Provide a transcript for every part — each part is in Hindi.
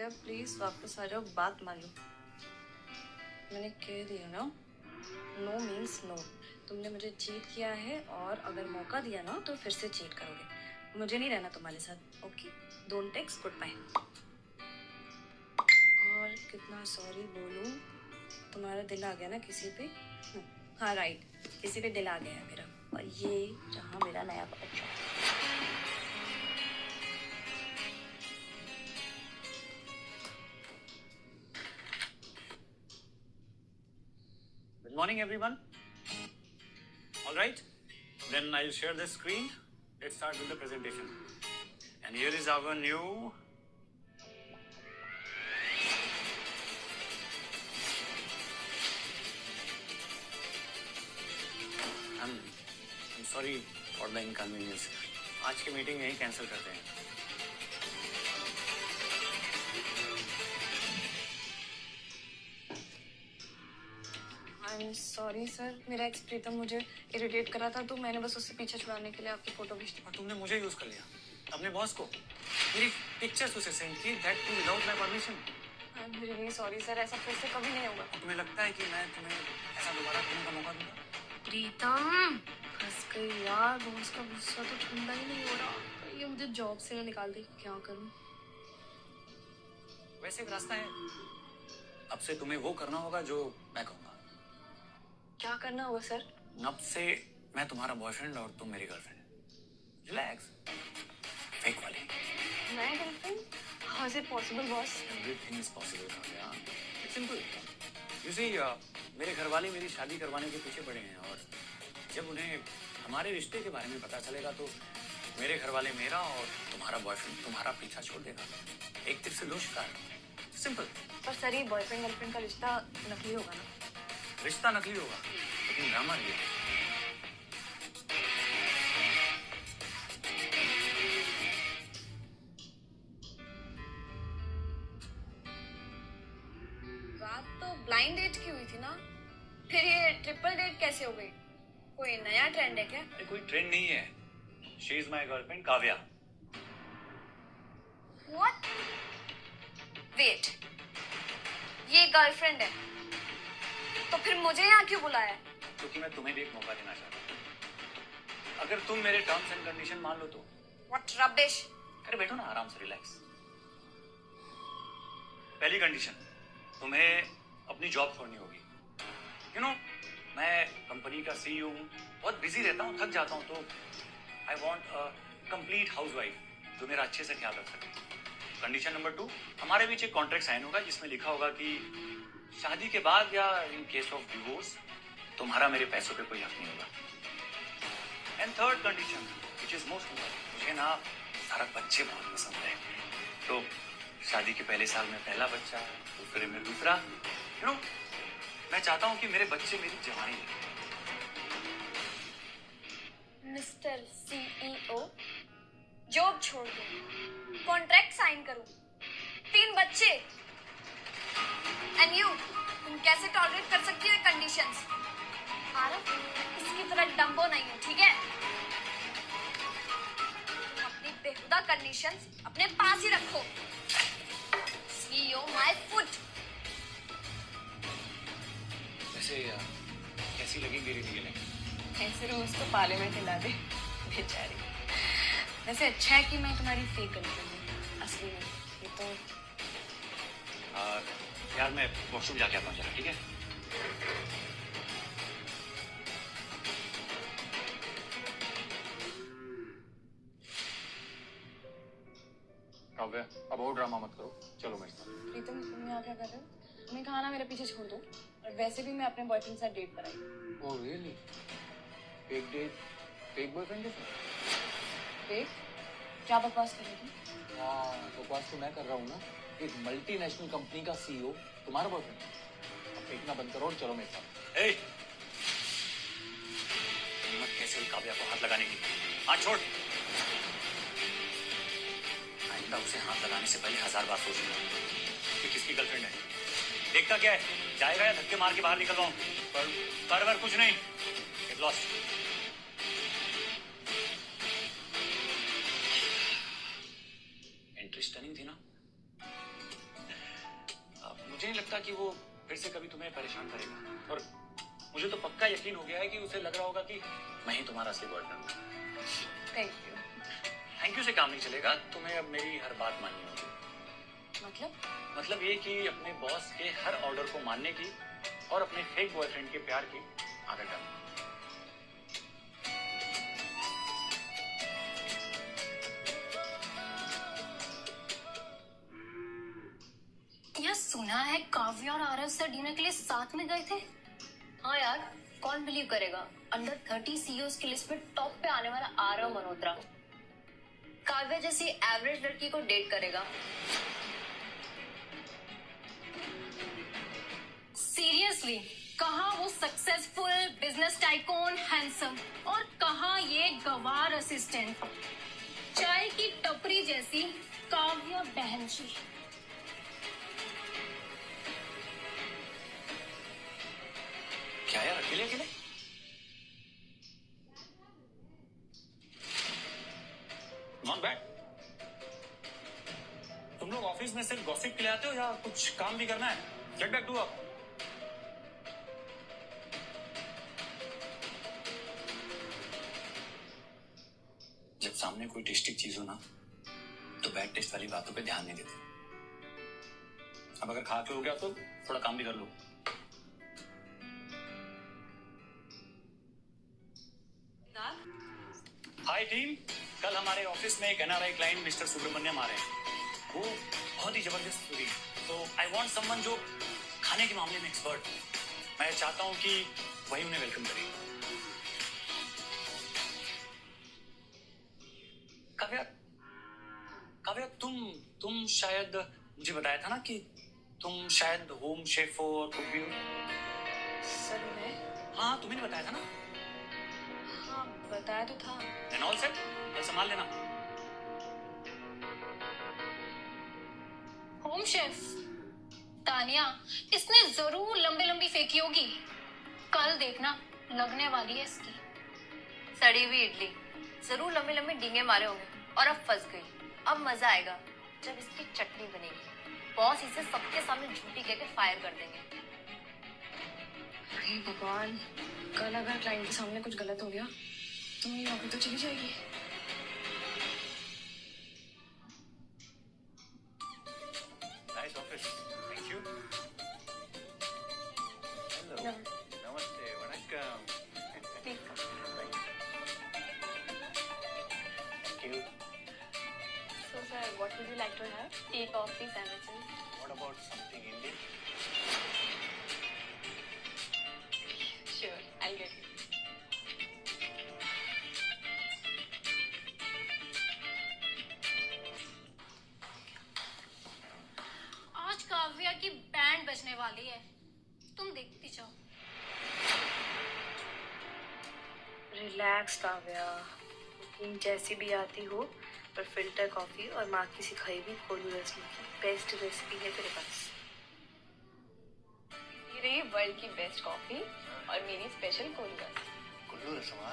गया, प्लीज वापस आ जाओ, बात मान लो। मैंने कह दिया ना, नो मीन्स नो। तुमने मुझे चीट किया है और अगर मौका दिया ना तो फिर से चीट करोगे। मुझे नहीं रहना तुम्हारे साथ। Okay, don't text, good bye. और कितना सॉरी बोलूं, तुम्हारा दिल आ गया ना किसी पे? हाँ राइट, किसी पे दिल आ गया है मेरा, और ये रहा मेरा नया बच्चा। Good morning, everyone. All right, then I'll share the screen. Let's start with the presentation. And here is our new. I'm sorry for the inconvenience. आज की मीटिंग यही कैंसिल करते हैं। सॉरी सर, मेरा एक्स प्रीतम मुझे इरिटेट करा था तो मैंने बस उससे पीछे छुड़ाने के लिए आपकी फोटो खींच दी। और तुमने मुझे यूज कर लिया, अपने बॉस को। मेरी पिक्चर्स उसे सेंड की, that too without my permission. I am really sorry sir, ऐसा फिर से कभी नहीं होगा। तुम्हें लगता है कि मैं तुम्हें ऐसा दोबारा करने का मौका दूंगा? प्रीतम फंस गई यार, बॉस का गुस्सा तो ठंडा ही नहीं हो रहा। ये मुझे जॉब से ना निकाल दे, क्या करूं? वैसे एक रास्ता है, अब से तुम्हें वो करना होगा जो मैं कहूंगा। क्या करना होगा सर? अब से मैं तुम्हारा बॉयफ्रेंड और तुम मेरी गर्लफ्रेंड। रिलैक्स। फेक वाली। मैं girlfriend? How is it possible boss? Everything is possible यार, इट्स सिंपल। यू सी, मेरे घर वाले मेरी शादी करवाने के पीछे पड़े हैं, और जब उन्हें हमारे रिश्ते के बारे में पता चलेगा तो मेरे घर वाले मेरा और तुम्हारा बॉयफ्रेंड तुम्हारा पीछा छोड़ देगा। एक तीर से दो शिकार। सिंपल। पर सर ये बॉयफ्रेंड गर्लफ्रेंड का रिश्ता नकली होगा ना? रिश्ता नकली होगा लेकिन ड्रामा रियल। रात तो ब्लाइंड डेट की हुई थी ना, फिर ये ट्रिपल डेट कैसे हो गई? कोई नया ट्रेंड है क्या? कोई ट्रेंड नहीं है, she is my girlfriend Kavya. What? Wait, ये गर्लफ्रेंड है तो फिर मुझे यहाँ क्यों बुलाया? क्योंकि मैं तुम्हें भी एक मौका देना चाहता हूँ। अगर तुम मेरे टर्म्स एंड कंडीशन मान लो तो। What rubbish? अरे बैठो ना आराम से, रिलैक्स। पहली कंडीशन, तुम्हें अपनी जॉब छोड़नी होगी। यू नो, मैं कंपनी का सीईओ हूँ, बहुत बिजी रहता हूँ, थक जाता हूँ, तो I want a complete housewife जो मेरा अच्छे से ख्याल रख सके। कंडीशन नंबर 2, हमारे बीच एक कॉन्ट्रैक्ट साइन होगा जिसमें लिखा होगा कि शादी के बाद या इन केस ऑफ डिवोर्स तुम्हारा मेरे पैसों पे कोई हक नहीं होगा। And third condition which is most important, मुझे ना सारा बच्चे बहुत पसंद है, तो शादी के पहले साल में पहला बच्चा, तो फिर में दूसरा। यू नो, मैं चाहता हूँ कि मेरे बच्चे मेरी जवानी देखें। मिस्टर सीईओ, जॉब छोड़ दूं, कॉन्ट्रैक्ट साइन करूं, 3 बच्चे, एंड यू, तुम कैसे टॉलरेट कर सकती हो कंडीशंस? आरव, इसकी तरह डम्बो नहीं है, ठीक है? अपनी बेहुदा कंडीशंस अपने पास ही रखो। CEO my foot. वैसे कैसी लगी मेरी डीलिंग? ऐसे रोज तो पार्लियामेंट हिला दे बेचारी। वैसे अच्छा है कि मैं तुम्हारी फेक गर्लफ्रेंड हूँ, असली में ये तो। यार मैं वॉशरूम जाके आता हूँ जरा, ठीक है? काव्या, अब और ड्रामा मत करो, चलो मेरे साथ। प्रीतम, तुम यहाँ क्या कर रहे हो? तुम्हें कहा ना मेरे पीछे छोड़ दो, और वैसे भी मैं अपने बॉयफ्रेंड के साथ डेट पर आई। Oh really? Fake date, fake boyfriend के साथ? फेक? क्या बकवास कर रही थी? हाँ, बकवास तो मैं कर रहा हूँ ना। एक मल्टीनेशनल कंपनी का सीईओ तुम्हारा बॉयफ्रेंड। अब फेंकना बंद करो और चलो मेरे साथ। ए, हिम्मत कैसे हुई काव्या को हाथ लगाने की? हाथ छोड़। आइंदा उसे हाथ लगाने से पहले 1000 बार सोचूंगा कि किसकी गर्लफ्रेंड है। देखता क्या है, जाएगा या धक्के मार के बाहर निकलवाऊं? पर कुछ नहीं। Get lost. एंट्री स्टनिंग थी ना? नहीं लगता कि वो फिर से कभी तुम्हें परेशान करेगा, और मुझे तो पक्का यकीन हो गया है कि उसे लग रहा होगा कि मैं ही तुम्हारा असली बॉयफ्रेंड हूँ। Thank you. थैंक यू से काम नहीं चलेगा, तुम्हें अब मेरी हर बात माननी होगी। मतलब ये कि अपने बॉस के हर ऑर्डर को मानने की और अपने फेक बॉयफ्रेंड के प्यार की आदत डालनी। यार सुना है काव्य और आरव सर डिनर के लिए साथ में गए थे। हाँ यार, कौन बिलीव करेगा, अंडर 30 सीईओज की लिस्ट में टॉप पे आने वाला आरव मल्होत्रा काव्य जैसी एवरेज लड़की को डेट करेगा। सीरियसली, कहाँ वो सक्सेसफुल बिजनेस टाइकून हैंडसम, और कहाँ ये गवार असिस्टेंट चाय की टपरी जैसी काव्य बहन जी। क्या यार, अकेले अकेले? Not bad. तुम लोग ऑफिस में सिर्फ गॉसिप के लिए आते हो या कुछ काम भी करना है? Get back to work. जब सामने कोई टेस्टी चीज हो ना, तो बैड टेस्ट वाली बातों पे ध्यान नहीं देते। अब अगर खा के हो गया तो थोड़ा काम भी कर लो। हाय टीम, कल हमारे ऑफिस में एक एनआरआई क्लाइंट मिस्टर सुब्रमण्यम आ रहे हैं। वो बहुत ही जबरदस्त फूडी, तो आई वांट समवन जो खाने के मामले में एक्सपर्ट हो। मैं चाहता हूं कि वही उन्हें वेलकम करे। काव्या, काव्या तुम शायद मुझे बताया था ना कि तुम शायद होम शेफ हो और कुक भी हो। सर मैं? हाँ, तुम्हें नहीं बताया था ना? हाँ बताया तो था। एंड ऑल सेट, कल संभाल लेना। होम शेफ तानिया, इसने जरूर लंबी लंबी फेंकी होगी। कल देखना, लगने वाली है इसकी। सड़ी हुई इडली जरूर लंबे लंबे डींगे मारे होंगे, और अब फंस गई। अब मजा आएगा जब इसकी चटनी बनेगी। बॉस इसे सबके सामने झूठी कहकर फायर कर देंगे। हे भगवान, कल अगर क्लाइंट के सामने कुछ गलत हो गया तो मेरी नौकरी तो चली जाएगी। Nice office, thank you. Hello, नमस्ते, वणक्कम। Thank you. So sir, what would you like to have? Tea, coffee, sandwiches. What about something Indian? Sure, I'll get it. आज काव्या की बैंड बजने वाली है, तुम देखती जाओ। रिलैक्स काव्या, कुकिंग जैसी भी आती हो, पर फिल्टर कॉफी और माँ की सिखाई हुई कोल्ड रसली की बेस्ट रेसिपी है तेरे पास। ये रही वर्ल्ड की बेस्ट कॉफी और मेरी स्पेशल कोल्ड रस। कुल्लू रसमा,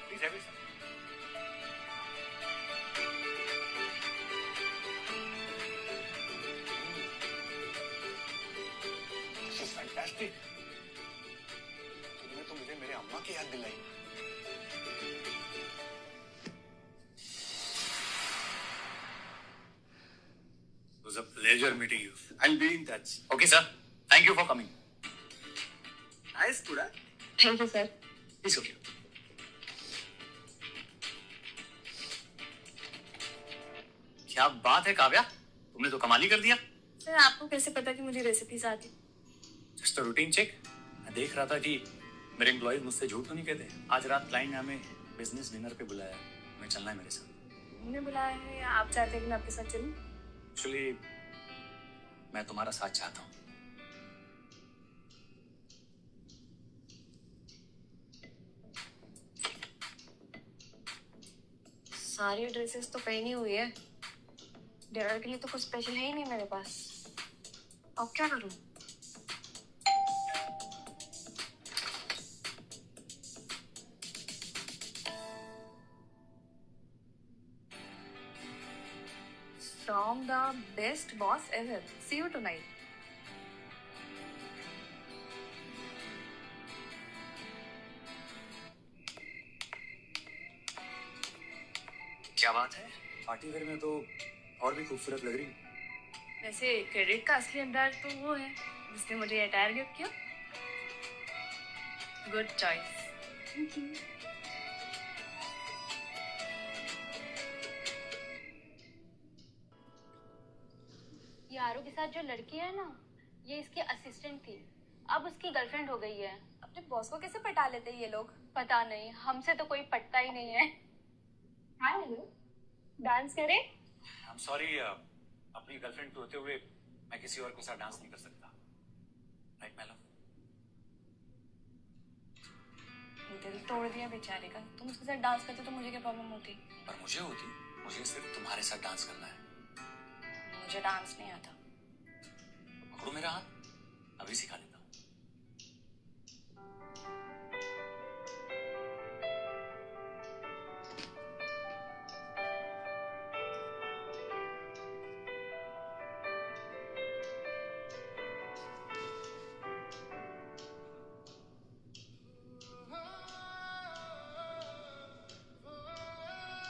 please have it. This is fantastic. तुमने तो मुझे मेरे अम्मा की याद दिलाई। It was a pleasure meeting you. I'll be in touch. Okay, sir. Thank you for coming. Nice, Kuda. Thank you sir. Please okay. क्या बात है काव्या, तुमने तो कमाल ही कर दिया। सर आपको कैसे पता कि मुझे रेसिपीज आती? Just routine check. मैं देख रहा था कि मेरे एम्प्लॉयज मुझसे झूठ तो नहीं कहते। आज रात क्लाइंट ने हमें बिजनेस डिनर पे बुलाया है, हमें चलना है मेरे साथ। उन्होंने बुलाया है या आप चाहते हैं कि मैं आपके साथ चलूं? एक्चुअली मैं तुम्हारा साथ चाहता हूँ। सारी ड्रेसेस तो पहनी हुई है, डिनर के लिए तो कुछ स्पेशल है ही नहीं मेरे पास। अब क्या करूं? From the best boss ever. See you tonight. क्या बात है, पार्टी वेयर में तो और भी खूबसूरत लग रही है। वैसे क्रेडिट का असली अंदाज तो वो है जिसने मुझे ये अटायर गिफ्ट किया। Good choice. Thank you. ये आरू के साथ जो लड़की है ना, ये इसकी असिस्टेंट थी, अब उसकी गर्लफ्रेंड हो गई है। अपने बॉस को कैसे पटा लेते हैं ये लोग? पता नहीं, हमसे तो कोई पटता ही नहीं है। हाय हेलो, डांस करें? आई एम सॉरी, अपनी गर्लफ्रेंड के होते हुए मैं किसी और के साथ डांस नहीं कर सकता। Right my love? दिल तोड़ दिया बेचारे का। तुम उसके साथ डांस करते तो मुझे क्या प्रॉब्लम होती? पर मुझे होती, मुझे सिर्फ तुम्हारे साथ डांस करना है। मुझे डांस नहीं आता। पकड़ो मेरा हाथ, अभी सिखा देता हूँ।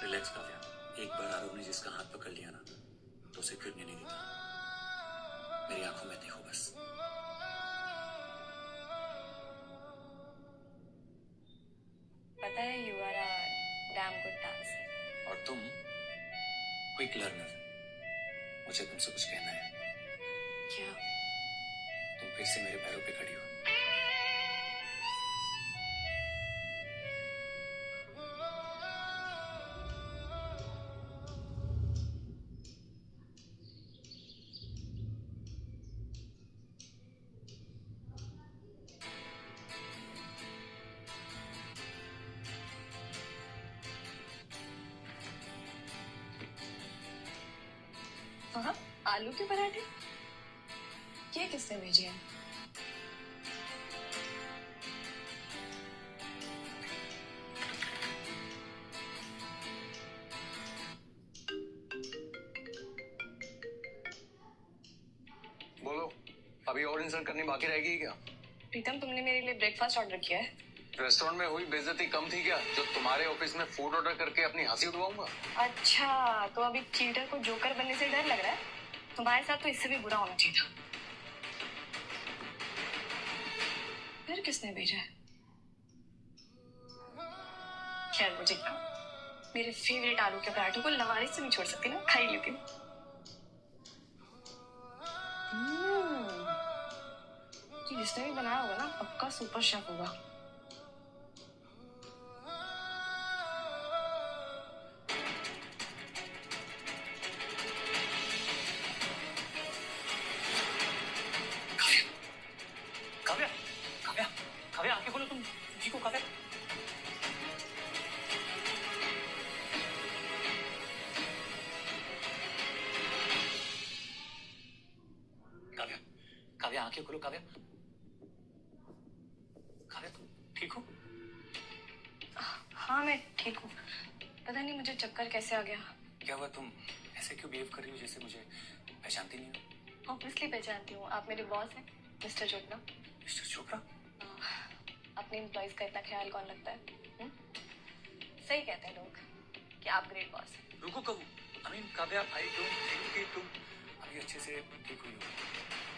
रिलैक्स काव्या, एक बार आरव ने जिसका हाथ पकड़ लिया ना तो उसे गिरने नहीं देता। मेरी आंखों में देखो बस। पता है you are a damn good dancer. और तुम क्विक लर्नर। मुझे तुमसे कुछ कहना है। क्या? तुम फिर से मेरे पैरों पे खड़ी हो। हाँ, आलू के पराठे? ये किसने भेजे हैं? बोलो, अभी और इंसल्ट करनी बाकी रहेगी क्या? प्रीतम, तुमने मेरे लिए ब्रेकफास्ट ऑर्डर किया है। रेस्टोरेंट में हुई बेइज्जती कम थी क्या, जो तुम्हारे ऑफिस में फूड ऑर्डर करके अपनी हंसी उड़वाऊंगा? अच्छा, तो अभी चीटर को जोकर बनने से डर लग रहा है? तुम्हारे साथ तो इससे भी बुरा होना चाहिए था। फिर किसने भेजा है? खैर, मुझे क्या, मेरे फेवरेट आलू के पराठों को लवारिस से नहीं छोड़ सकती ना, खा ही लेती हूँ। जिसने भी बनाया होगा ना, पक्का सुपर शेफ होगा। काव्या, काव्या, काव्या, आंखें खोलो, तुम ठीक हो काव्या? काव्या, काव्या, आंखें खोलो काव्या। काव्या, तुम ठीक हो? हाँ, मैं ठीक हूँ। पता नहीं मुझे चक्कर कैसे आ गया। क्या हुआ, तुम ऐसे क्यों बिहेव कर रही हो जैसे मुझे पहचानती नहीं हो? ऑब्वियसली पहचानती हूँ, आप मेरे बॉस हैं, मिस्टर चोपड़ा। मिस्टर चोपड़ा? अपने एम्प्लॉइज का इतना ख्याल कौन रखता है? सही कहते हैं लोग कि आप ग्रेट बॉस हैं। रुको कब? I mean Kavya, I don't think कि तुम अभी अच्छे से ठीक हुई हो।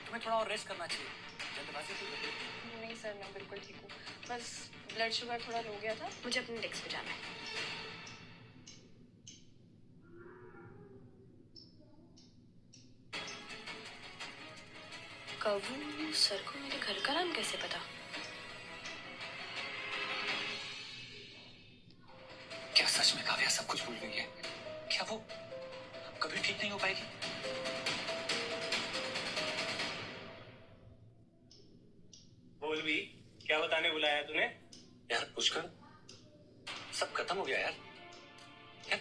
तुम्हें थोड़ा और रेस्ट करना चाहिए। जल्दबाजी क्यों कर रही हो? नहीं सर, मैं बिल्कुल ठीक हूँ। बस ब्लड शुगर थोड़ा लो गया था। मुझे अपने डेस्क पे जाना है। कबू सर को मेरे घर का नाम कैसे पता? क्या सच में काव्या सब कुछ भूल गई है? क्या वो कभी ठीक नहीं हो पाएगी? बोल भी, क्या बताने बुलाया तूने? यार पुष्कर, सब खत्म हो गया यार। यार,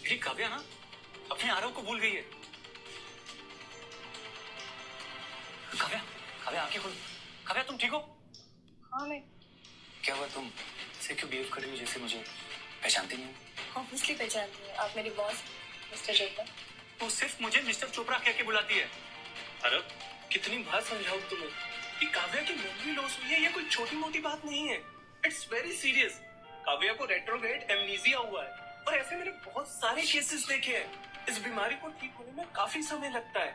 मेरी काव्या ना अपने आरव को भूल गई है। काव्या, काव्या, आंखें खोलो। काव्या, तुम ठीक हो? हाँ, मैं क्या हुआ, तुम ऐसे क्यों बिहेव कर रही हो जैसे मुझे पहचानती नहीं हो? ऑब्वियसली पहचानती हूँ, आप मेरे बॉस मिस्टर चोपड़ा। वो सिर्फ मुझे मिस्टर चोपड़ा कह के बुलाती है। अरे कितनी बार समझाऊं तुम्हें कि काव्या की मेमोरी लॉस हुई है, ये कोई छोटी मोटी बात नहीं है। It's very serious. काव्या को रेट्रोग्रेड एमनीजिया हुआ है। और ऐसे मैंने बहुत सारे केसेस देखे हैं। इस बीमारी को ठीक होने में काफी समय लगता है।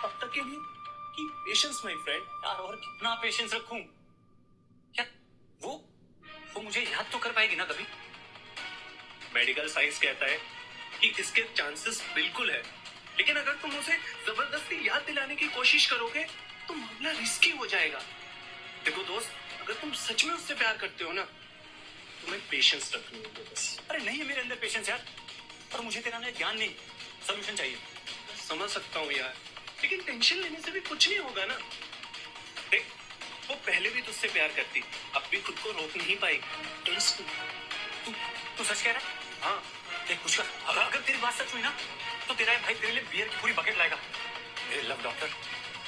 अब तक के लिए कीप पेशेंस माय फ्रेंड। यार और कितना पेशेंस रखूं यार? वो मुझे याद तो कर पाएगी ना कभी? मेडिकल साइंस कहता है कि इसके चांसेस बिल्कुल है, लेकिन अगर तुम उसे जबरदस्ती याद दिलाने की कोशिश करोगे तो मामला रिस्की हो जाएगा। देखो दोस्त, अगर तुम सच में उससे प्यार करते हो ना, तुम्हें पेशेंस रखनी होगी बस। अरे नहीं है मेरे अंदर पेशेंस यार, और मुझे तेरा ना ज्ञान नहीं, सोल्यूशन चाहिए। समझ सकता हूँ यार, लेकिन टेंशन लेने से भी कुछ नहीं होगा ना। देख, वो पहले भी तुझसे प्यार करती, अब भी खुद को रोक नहीं पाएगी। तू सच कह रहा है? हाँ, देख कुछ कर, अगर तेरी बात सच हुई ना तो तेरा भाई तेरे लिए बियर की पूरी बकेट लाएगा। मेरे लव डॉक्टर,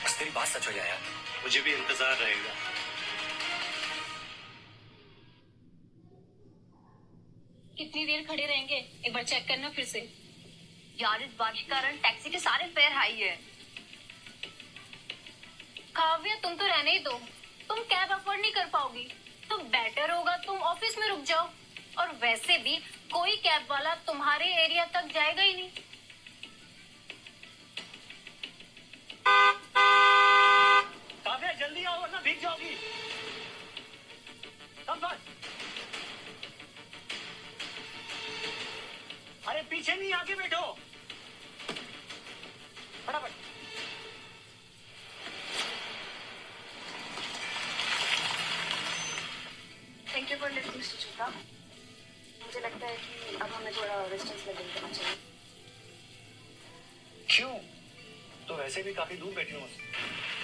बस तेरी बात सच हो जाए यार। मुझे भी इंतजार रहेगा। कितनी देर खड़े रहेंगे? एक बार चेक करना फिर से। यार इस बारिश के कारण टैक्सी के सारे फेयर हाई है। काव्या, तुम तो रहने ही दो, तुम कैब अफोर्ड नहीं कर पाओगी, तो बेटर होगा तुम ऑफिस में रुक जाओ। और वैसे भी कोई कैब वाला तुम्हारे एरिया तक जाएगा ही नहीं। काव्या जल्दी आओ वरना भीग जाओगी। कम बात। अरे पीछे नहीं, आगे बैठो फटाफट। थैंक यू फॉर लिसनिंग सुचिता। मुझे लगता है कि अब हमें थोड़ा डिस्टेंस मेंटेन करना चाहिए। क्यों? तो वैसे भी काफी दूर बैठी हूँ।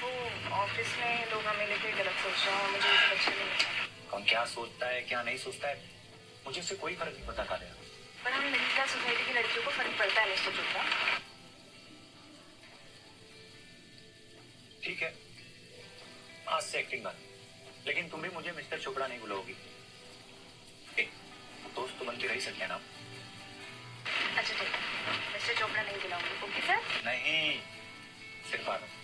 तो ऑफिस में लोग हमें लेके गलत सोच रहे हैं और मुझे ये सब अच्छा नहीं लगता। कौन क्या सोचता है क्या नहीं सोचता है, मुझे इससे कोई फर्क नहीं पड़ता काव्या। पर हम मिडिल क्लास सोसाइटी की लड़कियों को फर्क पड़ता है मिस्टर चोपड़ा। ठीक है, आज से एक्टिंग बंद, लेकिन तुम भी मुझे मिस्टर चोपड़ा नहीं बुलाओगी। दोस्त तो बन के रह सकते हैं ना। अच्छा ठीक है, मिस्टर चोपड़ा नहीं बुलाऊंगी। Okay sir? नहीं, सिर्फ आनंद।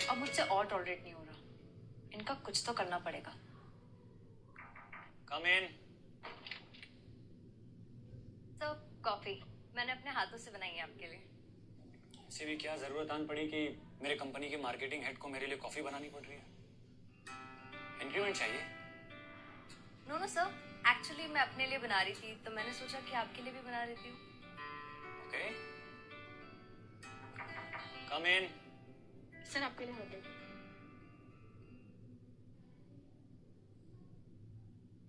अब मुझसे और टॉलरेट नहीं हो रहा, इनका कुछ तो करना पड़ेगा। कम इन। तो कॉफी मैंने अपने हाथों से बनाई है आपके लिए। ऐसे भी क्या जरूरत आन पड़ी कि मेरे कंपनी के मार्केटिंग हेड को मेरे लिए कॉफी बनानी पड़ रही है? इंक्रीमेंट चाहिए? नो नो सर, एक्चुअली मैं अपने लिए बना रही थी, तो मैंने सोचा कि आपके लिए भी बना देती हूँ। ओके, कम इन। सर आपके लिए होते।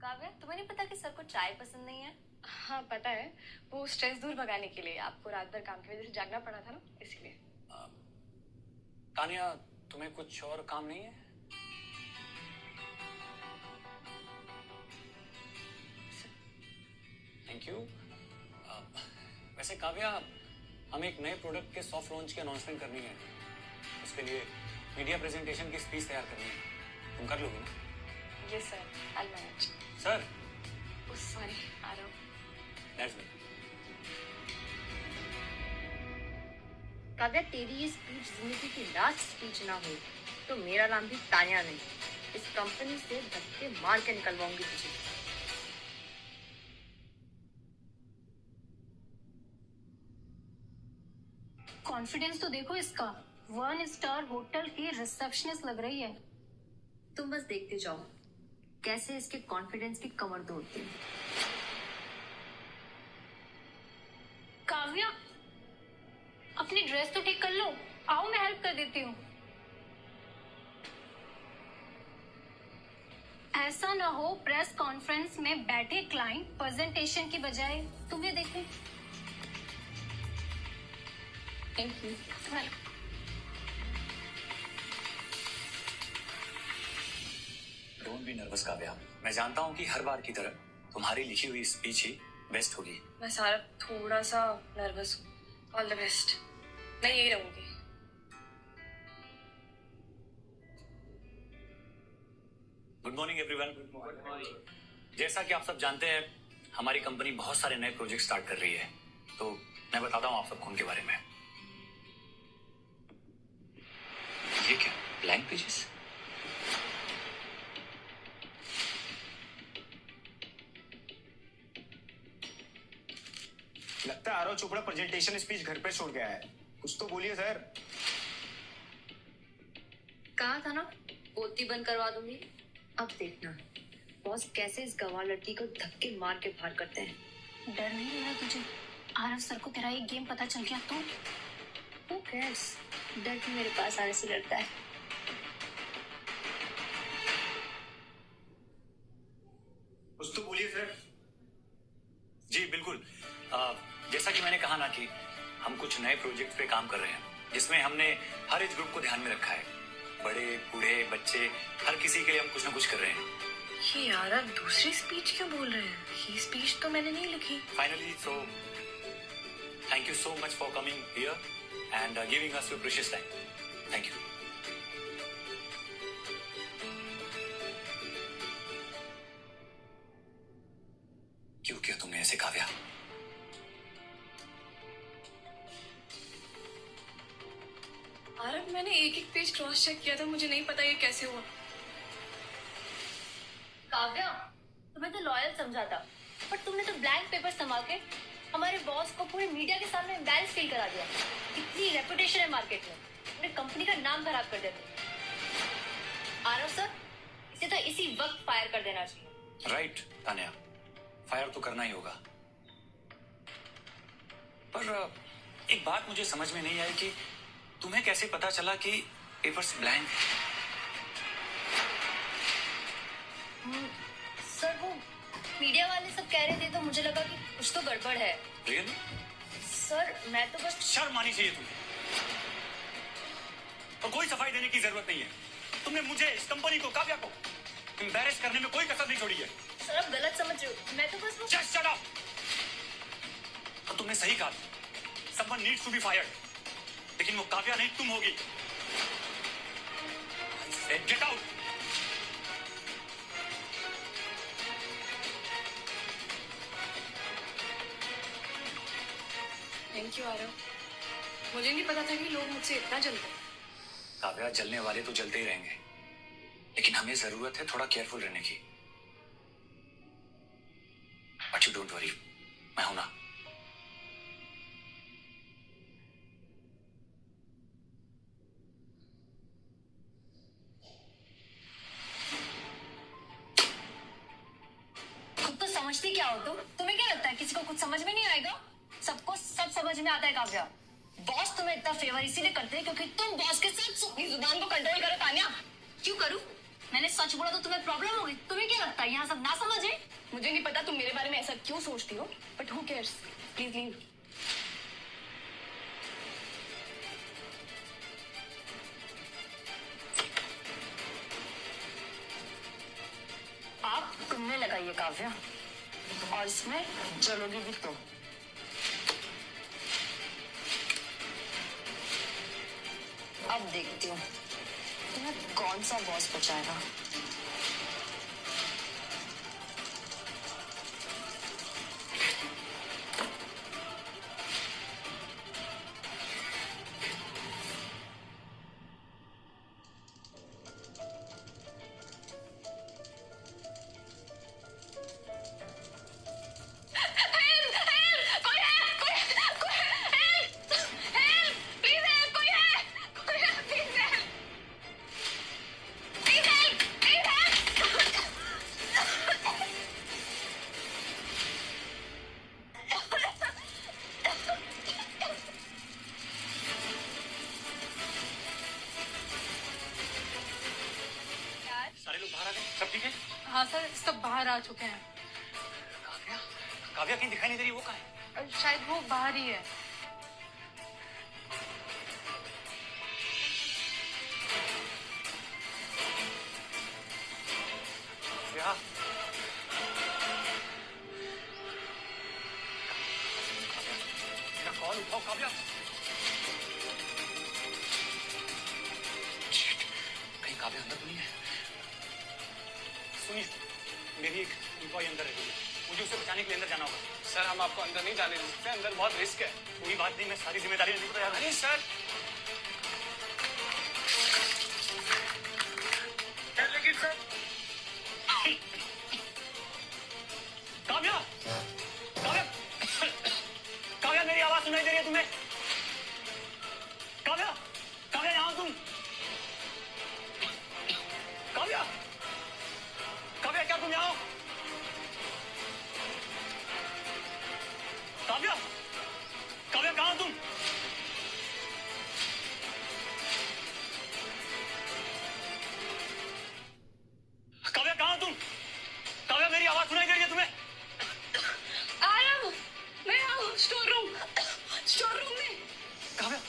काव्या, तुम्हें नहीं पता कि सर को चाय पसंद नहीं है? हाँ पता है, वो स्ट्रेस दूर भगाने के लिए आपको रात भर काम की वजह से जागना पड़ा था ना, इसीलिए। तानिया, तुम्हें कुछ और काम नहीं है? Thank you. वैसे काव्या, हम एक नए प्रोडक्ट के सॉफ्ट लॉन्च की अनाउंसमेंट करनी है, उसके लिए मीडिया प्रेजेंटेशन की स्पीच तैयार करनी है। तुम कर लोगी ना? Yes sir, I will manage. Sir, sorry, आ रहा हूँ। That's me. काव्या, तेरी ये स्पीच जिंदगी की लास्ट स्पीच ना हो तो मेरा नाम भी तानिया नहीं, इस कंपनी से धक्के मार के निकलवाऊंगी तुझे। कॉन्फिडेंस तो देखो इसका, 1 स्टार होटल की रिसेप्शनिस्ट लग रही है। तुम बस देखते जाओ कैसे इसके कॉन्फिडेंस की कमर तोड़ती हूँ। काव्या, अपनी ड्रेस तो ठीक कर लो, आओ मैं हेल्प कर देती हूँ। ऐसा ना हो प्रेस कॉन्फ्रेंस में बैठे क्लाइंट प्रेजेंटेशन की बजाय तुम्हें देखें। Thank you. Don't be nervous Kavya, मैं जानता हूँ कि हर बार की तरह तुम्हारी लिखी हुई स्पीच ही बेस्ट होगी। मैं सारा थोड़ा सा नर्वस हूँ। All the best. मैं यही रहूंगी। Good morning everyone. जैसा कि आप सब जानते हैं, हमारी कंपनी बहुत सारे नए प्रोजेक्ट स्टार्ट कर रही है, तो मैं बताता हूँ आप सबको उनके बारे में। ये क्या ब्लैंक पेजेस? लगता है आरव चोपड़ा प्रेजेंटेशन स्पीच घर पे छोड़ गया है। कुछ तो बोलिए सर। कहा था ना बोलती बंद करवा दूंगी। अब देखना बॉस कैसे इस गंवार लड़की को धक्के मार के बाहर करते हैं। डर नहीं लग रहा तुझे? आरव सर को तेरा एक गेम पता चल गया तो? Who cares? डर भी मेरे पास आने से डरता है। कुछ तो बोलिए सर। जी बिल्कुल। जैसा कि मैंने कहा ना कि हम कुछ नए प्रोजेक्ट पे काम कर रहे हैं, जिसमें हमने हर एज ग्रुप को ध्यान में रखा है। बड़े बूढ़े बच्चे, हर किसी के लिए हम कुछ ना कुछ कर रहे हैं। ये यार आप दूसरी स्पीच क्यों बोल रहे हैं? ये स्पीच तो मैंने नहीं लिखी। Finally, so thank you so much for coming here and giving us your precious time. Thank you. क्यों किया तुमने ऐसे काव्या? आरव, मैंने एक एक पेज क्रॉस चेक किया था। मुझे नहीं पता ये कैसे हुआ। काव्या, तुम्हें तो लॉयल समझा था, पर तुमने तो ब्लैंक पेपर संभाल के हमारे बॉस को पूरे मीडिया के सामने एम्बैरेस फील करा दिया। कितनी रेपुटेशन है मार्केट में, अपने कंपनी का नाम खराब कर देते। आरव सर, इसे तो इसी वक्त फायर कर देना चाहिए। राइट तान्या, फायर तो करना ही होगा। पर एक बात मुझे समझ में नहीं आई कि तुम्हें कैसे पता चला कि पेपर्स ब्लैंक है? सर वो मीडिया वाले सब कह रहे थे तो मुझे लगा कि कुछ तो गड़बड़ है। रियली? सर मैं तो बस शर्म आनी चाहिए तुम्हें, और कोई सफाई देने की जरूरत नहीं है। तुमने मुझे, इस कंपनी को, काव्या को एम्बैरेस करने में कोई कसर नहीं छोड़ी है। सर आप गलत समझ रहे हो। मैं तो बस वो Just shut up! और तुमने सही कहा, someone needs to be fired, लेकिन वो काव्या नहीं, तुम होगी। Get out! Thank you Aarav. मुझे नहीं पता था कि लोग मुझसे इतना जलते हैं। काव्या, जलने वाले तो जलते ही रहेंगे, लेकिन हमें जरूरत है थोड़ा केयरफुल रहने की। बट यू डोंट वरी, मैं हूं ना। खुद तो समझती क्या हो तुम? तुम्हें क्या लगता है किसी को कुछ समझ में नहीं आएगा? सबको सब समझ में आता है काव्या। बॉस तुम्हें इतना फेवर इसीलिए करते हैं क्योंकि तुम बॉस के साथ अपनी जुबान को कंट्रोल करो। तान्या, क्यों करूं? मैंने सच बोला तो तुम्हें प्रॉब्लम होगी। तुम्हें क्या लगता है यहाँ सब ना समझे? मुझे नहीं पता तुम मेरे बारे में ऐसा क्यों सोचती हो, but who cares. Please leave. आप तुमने लगाई है काव्या, और इसमें जलोगी भी तुम। अब देखती हूँ तुम्हें कौन सा बॉस बचाएगा। हाँ सर, सब बाहर आ चुके हैं। काव्या, काव्या कहीं दिखाई नहीं दे रही, वो कहाँ है? शायद वो बाहर ही है। काव्या, मेरा कॉल उठाओ काव्या। Shit, कहीं काव्या अंदर तो नहीं है? सुनिए, मेरी एक एम्प्लॉय अंदर है, मुझे उसे बचाने के लिए अंदर जाना होगा। सर हम आपको अंदर नहीं जाने दे सकते, अंदर बहुत रिस्क है। कोई बात नहीं, मैं सारी जिम्मेदारी लेने को तैयार हूं। अरे सर, लेकिन सर काव्या, काव्या, काव्या मेरी आवाज सुनाई दे रही है तुम्हें? काव्या, काव्या यहाँ हो तुम? काव्या, काव्या क्या तुम यहाँ हो? काव्या, काव्या कहाँ हो तुम? काव्या कहाँ हो तुम? काव्या मेरी आवाज सुनाई दे रही है तुम्हें? आराम, मैं आऊँ स्टोर रूम में। काव्या,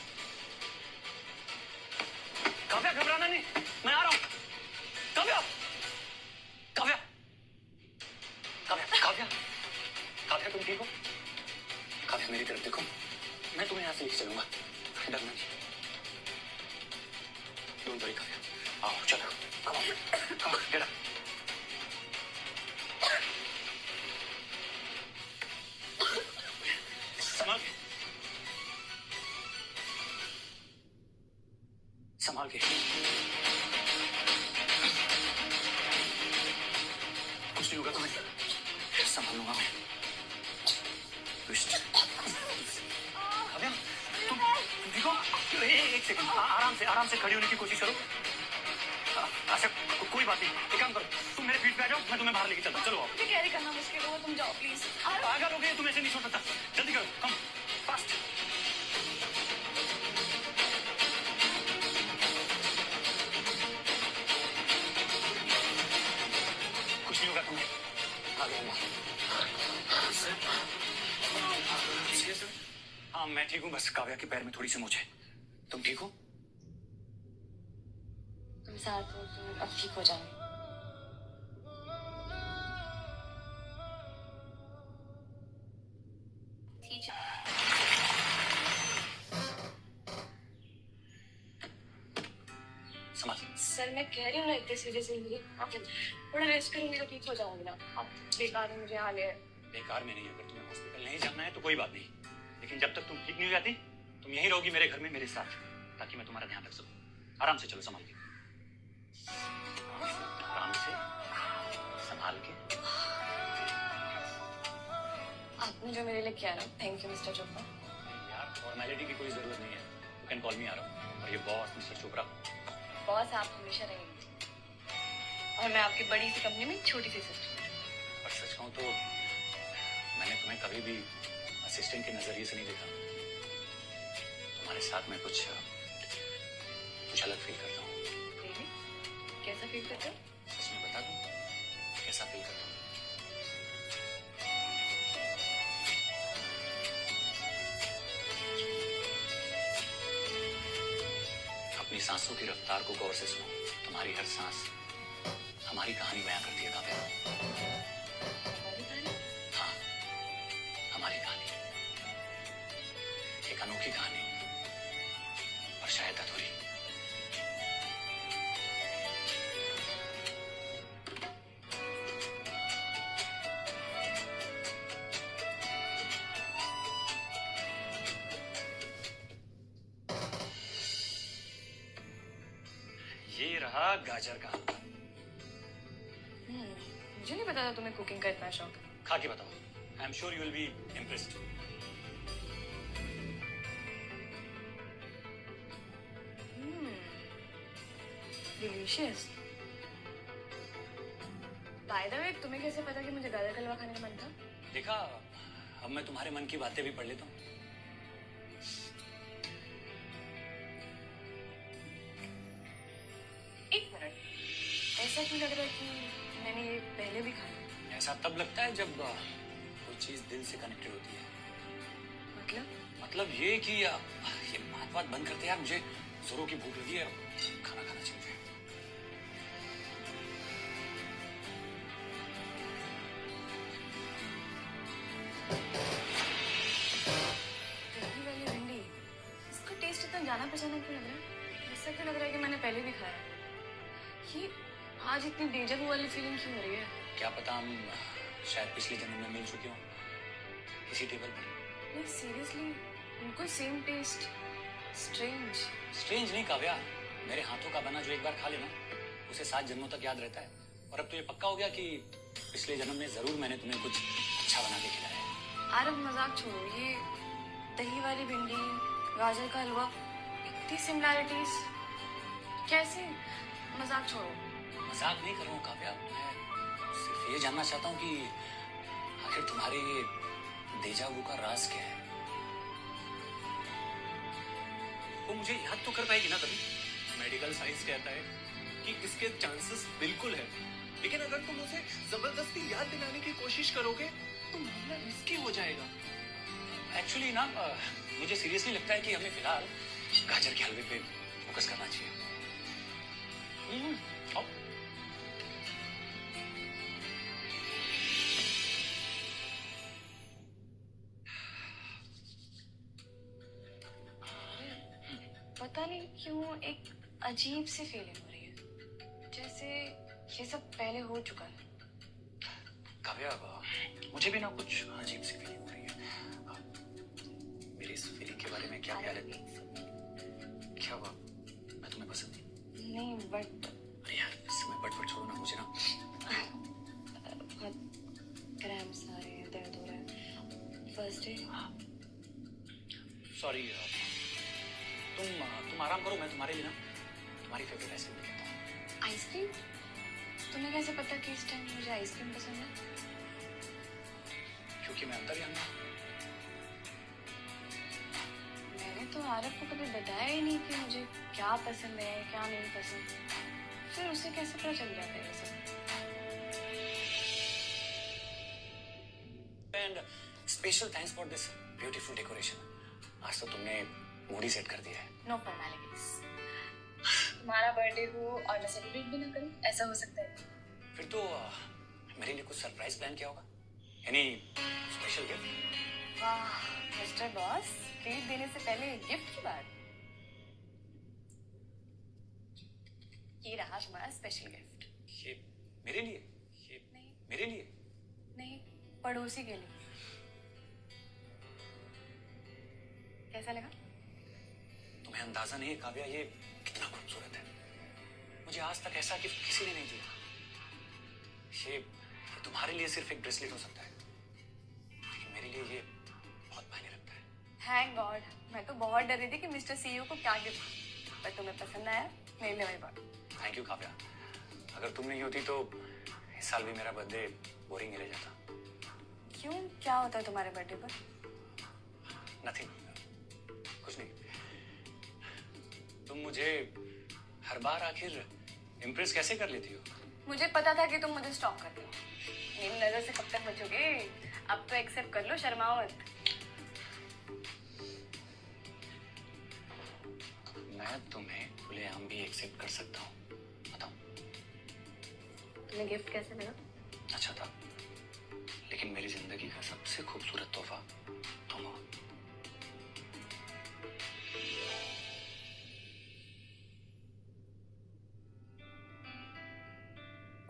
काव्या घबराना नहीं, मैं आ रहा हूँ। काव्या, काव्या, काव्या, काव्या, काव्या तुम ठीक हो? काव्या मेरी तरफ देखो, मैं तुम्हें यहाँ से लेके चलूंगा, डरना नहीं। डोंट वरी काव्या, आओ चलो, कम ऑन, गेट अप। संभाल के, संभाल के, कुछ नहीं होगा तुम्हें, संभाल लूंगा मैं। काव्या, तुम ठीक हो? एक सेकंड, आराम से खड़ी होने की कोशिश करो। अच्छा, कोई बात नहीं, एक काम करो, तुम मेरे पीठ पे आ जाओ, मैं तुम्हें बाहर लेके चलता हूँ। चलो आओ। मुझे कैरी करना मुश्किल होगा, तुम जाओ प्लीज। पागल हो गए तुम, ऐसे नहीं छोड़ सकता। जल्दी करो, कम फास्ट। कुछ नहीं होगा तुम्हें, आ गया। हाँ मैं ठीक हूँ, बस काव्या के पैर में थोड़ी सी मोच है। तुम ठीक हो? तुम साथ हो तो अब ठीक हो जाओ। संभाल। सर मैं कह रही हूँ ना, इतने सीरियस नहीं, थोड़ा रेस्ट करूंगी तो ठीक हो जाऊंगी ना। अब बेकार में मुझे हाल है। बेकार में नहीं, अगर तुम्हें हॉस्पिटल नहीं जाना है तो कोई बात नहीं, लेकिन जब तक तुम ठीक नहीं हो जाती तुम यहीं रहोगी मेरे घर में मेरे साथ, ताकि मैं तुम्हारा ध्यान रख सकूं। आराम से चलो, संभाल के, आराम से संभाल के। आपने जो मेरे लिए किया ना, थैंक यू मिस्टर चोपड़ा। यार फॉर्मेलिटी की कोई जरूरत नहीं है, यू कैन कॉल मी आराम। और ये बॉस मिस्टर चोपड़ा। बॉस आप हमेशा रहेंगे और मैं आपकी बड़ी सी कंपनी में छोटी सी सिस्टर। और सच कहूं तो मैंने तुम्हें कभी भी असिस्टेंट के नजरिए से नहीं देखा। तुम्हारे साथ मैं कुछ अलग फील करता हूँ। कैसा फील करते हो? सच में बता दूं कैसा फील करता हूँ? अपनी सांसों की रफ्तार को गौर से सुनो, तुम्हारी हर सांस हमारी कहानी बयां करती है काव्या। हाँ, हमारी कहानी, एक अनोखी कहानी, और शायद अधूरी। ये रहा गाजर का हलवा। मुझे नहीं पता था तुम्हें कुकिंग का इतना शौक है। खा के बताओ, I am sure you will be impressed. Delicious. Bye the वे, तुम्हें कैसे पता कि मुझे गाजर का हलवा खाने का मन था? देखा, अब मैं तुम्हारे मन की बातें भी पढ़ लेता हूँ। एक मिनट, ऐसा क्यों लग रहा है कि मैंने ये पहले भी खाया। ऐसा तब लगता है जब कोई चीज दिल से कनेक्टेड होती है। मतलब ये कि ये बात बंद करते यार, मुझे जोरों की भूख लगी है, खाना खाना चाहिए। दही वाली भिंडी, इसका टेस्ट इतना जाना पहचाना क्यों लग रहा है? ऐसा क्यों लग रहा है कि मैंने पहले भी खाया है? ये आज इतनी डेजा वू वाली फीलिंग क्यों हो रही है? क्या पता हम शायद पिछले जन्म में मिल चुके हों इसी टेबल पर। नहीं सीरियसली, उनको सेम टेस्ट। स्ट्रेंज नहीं काव्या, मेरे हाथों का बना जो एक बार खा लेना उसे 7 जन्मों तक याद रहता है। और अब तो ये पक्का हो गया कि पिछले जन्म में जरूर मैंने तुम्हें कुछ अच्छा बना के खिलाया है। आरव मजाक छोड़ो, ये दही वाली भिंडी, गाजर का हलवा, इतनी सिमिलैरिटीज कैसे? मजाक छोड़ो। मजाक नहीं कर रहा हूँ काव्या, मैं सिर्फ ये जानना चाहता हूँ कि आखिर तुम्हारे ये डेजा वू का राज क्या है? वो मुझे याद तो कर पाएगी ना कभी? मेडिकल साइंस कहता है कि इसके चांसेस बिल्कुल है, लेकिन अगर तुम उसे जबरदस्ती याद दिलाने की कोशिश करोगे तो मामला रिस्की हो जाएगा। एक्चुअली ना मुझे सीरियसली लगता है कि हमें फिलहाल गाजर के हलवे पे फोकस करना चाहिए। आओ। पता नहीं क्यों एक अजीब सी फीलिंग हो रही है, जैसे ये सब पहले हो चुका है। काव्या, मुझे भी ना कुछ अजीब सी फीलिंग हो रही है। मेरी इस फीलिंग के बारे में क्या ख्याल है? क्या हुआ? मैं तुम्हें पसंद नहीं बट अरे यार, इस समय बट छोड़ो ना, मुझे ना बहुत क्रैम्प्स आ रहे हैं, दर्द हो रहा है। First day. सॉरी, तुम आराम करो, मैं तुम्हारे लिए ना तुम्हारी फेवरेट आइसक्रीम लेके आता हूँ। आइसक्रीम? तुम्हें कैसे पता कि इस टाइम मुझे आइसक्रीम पसंद है? क्योंकि मैं अंदर ही अंदर। मैंने तो आरव को कभी बताया ही नहीं कि मुझे क्या पसंद है क्या नहीं पसंद, फिर उसे कैसे पता चल जाता है ये सब? And special thanks for this beautiful decoration. आज तो तुमने मूड ही सेट कर दिया है। No formalities. तुम्हारा बर्थडे हो और मैं सेलिब्रेट भी ना करूं, ऐसा हो सकता है? फिर तो मेरे लिए कुछ सरप्राइज प्लान किया होगा, यानी स्पेशल गिफ्ट। वाह मिस्टर बॉस, ट्रीट देने से पहले गिफ्ट की बात। ये रहा तुम्हारा स्पेशल गिफ्ट। ये मेरे लिए? ये नहीं मेरे लिए नहीं, पड़ोसी के लिए। कैसा लगा? तुम्हें अंदाजा नहीं है काव्या, ये कितना खूबसूरत है। मुझे आज तक ऐसा गिफ्ट किसी ने नहीं दिया। ये तुम्हारे लिए सिर्फ एक ब्रेसलेट हो सकता है, लेकिन मेरे लिए ये बहुत मायने रखता है। थैंक गॉड, मैं तो बहुत डर रही थी कि मिस्टर सीईओ को क्या गिफ्ट, पर तुम्हें पसंद आया, मेरे लिए वही बात। थैंक यू काव्या, अगर तुम नहीं होती तो इस साल भी मेरा बर्थडे बोरिंग ही रह जाता। क्यों, क्या होता है तुम्हारे बर्थडे पर? नथिंग, कुछ नहीं। तुम मुझे हर बार आखिर इम्प्रेस कैसे कर लेती हो? मुझे पता था कि तुम मुझे स्टॉक करते हो। मेरी नजर से कब तक बचोगे? अब तो एक्सेप्ट कर लो, शर्माओ मत। मैं तुम्हें खुलेआम भी एक्सेप्ट कर सकता हूँ, बताओ। तुम्हें गिफ्ट कैसे लगा? अच्छा था, लेकिन मेरी जिंदगी का सबसे खूबसूरत तोहफा तुम हो।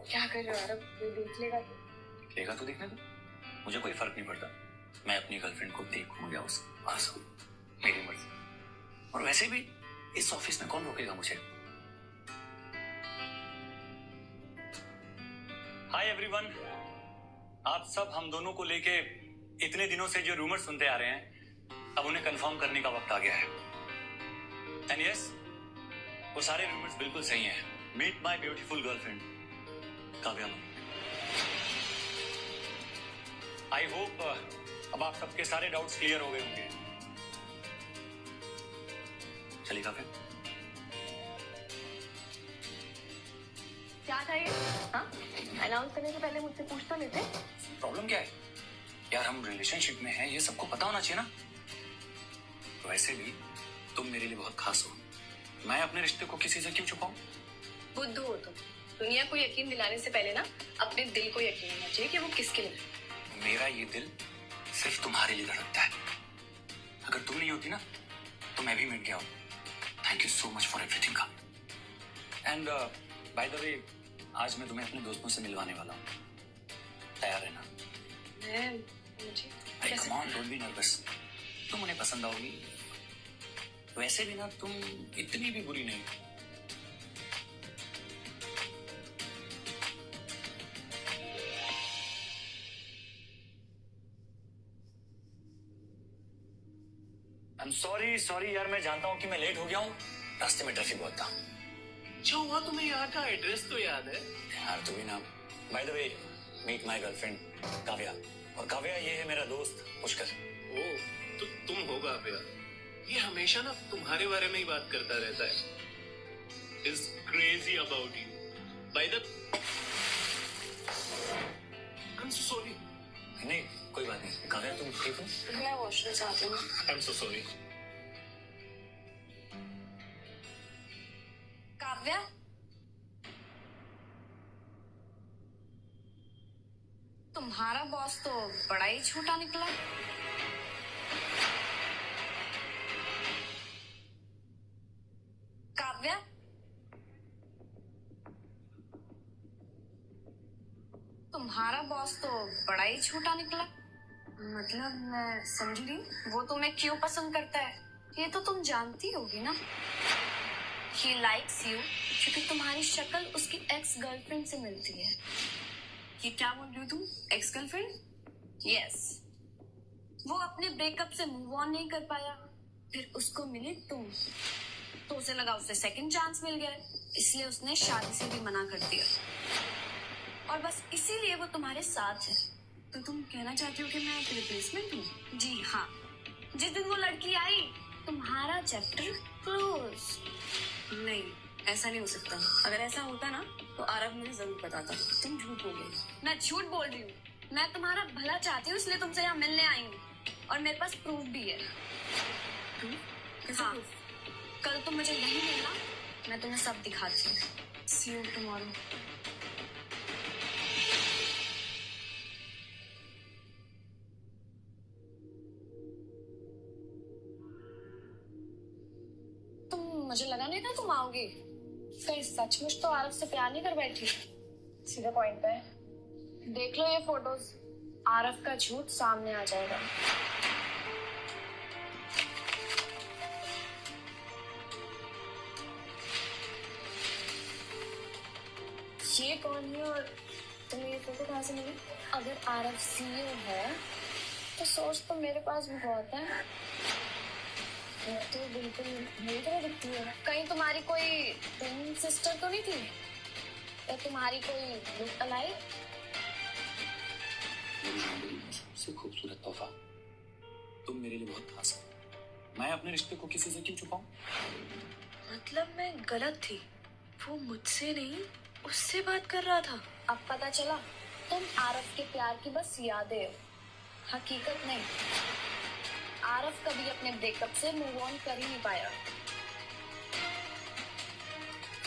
क्या कर रहे हो आरव? कोई देख लेगा तो? लेगा तो देखने दो, मुझे कोई फर्क नहीं पड़ता। मैं अपनी गर्लफ्रेंड को देखूं या उसके पास हूं, मेरी मर्जी। और वैसे भी इस ऑफिस में कौन रोकेगा मुझे? हाय एवरीवन, आप सब हम दोनों को लेके इतने दिनों से जो रूमर सुनते आ रहे हैं, अब उन्हें कंफर्म करने का वक्त आ गया है। एंड यस, वो सारे रूमर्स बिल्कुल सही हैं। Meet my beautiful girlfriend Kavya. I hope अब आप सबके सारे डाउट्स क्लियर हो गए होंगे। चलिए काव्या। क्या था ये? हाँ? अनाउंस करने से पहले मुझसे पूछ तो लेते। प्रॉब्लम क्या है यार, हम रिलेशनशिप में हैं, ये सबको पता होना चाहिए ना। वैसे भी तुम मेरे लिए बहुत खास हो, मैं अपने रिश्ते को किसी से क्यों छुपाऊं? बुद्धू हो तुम। दुनिया को यकीन दिलाने से पहले ना अपने दिल को यकीन होना चाहिए कि वो किसके लिए। मेरा ये दिल सिर्फ तुम्हारे लिए धड़कता है। अगर तुम नहीं होती ना तो मैं भी मिट गया हूँ। Thank you so much for everything का। एंड बाय द वे, आज मैं तुम्हें अपने दोस्तों से मिलवाने वाला हूँ, तैयार रहना। Come on, don't be nervous. तुम उन्हें पसंद आओगी। वैसे भी ना तुम इतनी भी बुरी नहीं। सॉरी यार, मैं जानता हूँ कि मैं लेट हो गया हूँ, रास्ते में ट्रैफिक बहुत था। अच्छा हुआ तुम्हें यहाँ का एड्रेस तो याद है यार। तू भी ना। By the way, meet my girlfriend Kavya. और काव्या ये है मेरा दोस्त पुष्कर। ओ, तो तुम होगा भैया। ये हमेशा ना तुम्हारे बारे में ही बात करता रहता है। Is crazy about you. By the I am so sorry. नहीं कोई बात नहीं। काव्या तुम ठीक हो? मैं वॉशरूम जाती हूँ। I am so sorry. Kavya, तुम्हारा बॉस तो बड़ा ही झूठा निकला। काव्या, तुम्हारा बॉस तो बड़ा ही झूठा निकला। मतलब मैं समझ रही, वो तुम्हें क्यों पसंद करता है ये तो तुम जानती होगी ना। He likes you क्योंकि तुम्हारी शक्ल उसकी एक्स गर्लफ्रेंड से मिलती है। ये क्या बोल रही हो तुम? Ex girlfriend? यस। वो अपने ब्रेकअप से मूव ऑन नहीं कर पाया, फिर उसको मिली तुम, तो उसे लगा उसे सेकंड चांस मिल गया, इसलिए उसने शादी से भी मना कर दिया। और बस इसीलिए वो तुम्हारे साथ है। तो तुम कहना चाहती हो कि मैं एक रिप्लेसमेंट हूँ? जी हाँ। जिस दिन वो लड़की आई तुम्हारा चैप्टर क्लोज। नहीं, ऐसा नहीं हो सकता। अगर ऐसा होता ना तो आरव मुझे जरूर बताता। तुम झूठ बोल रही हो। मैं झूठ बोल रही हूँ। मैं तुम्हारा भला चाहती हूँ, इसलिए तुमसे यहाँ मिलने आई हूँ, और मेरे पास प्रूफ भी है। हाँ, कल तुम मुझे यहीं मिलना, मैं तुम्हें सब दिखाती हूँ। सी यू टुमारो। मुझे लगा नहीं था तुम आओगी। कहीं सचमुच तो आरव से प्यार नहीं कर बैठी? सीधे पॉइंट पे। देख लो ये फोटोज, आरव का झूठ सामने आ जाएगा। ये कौन है और तुम्हें ये फोटो कहाँ से मिली? अगर आरव सीईओ है तो सोच तो मेरे पास भी बहुत है। तो बिल्कुल मेरी तरह दिखती है। कहीं तुम्हारी कोई ट्विन सिस्टर तो नहीं थी, या तुम्हारी कोई लुक अलाइक? सबसे खूबसूरत तोहफा। तुम मेरे लिए बहुत खास हो, मैं अपने रिश्ते को किसी से क्यों छुपाऊं? मतलब मैं गलत थी, वो मुझसे नहीं उससे बात कर रहा था। अब पता चला तुम आरव के प्यार की बस यादें हो, हकीकत नहीं। आरव कभी अपने ब्रेकअप से मूव ऑन कर ही नहीं पाया।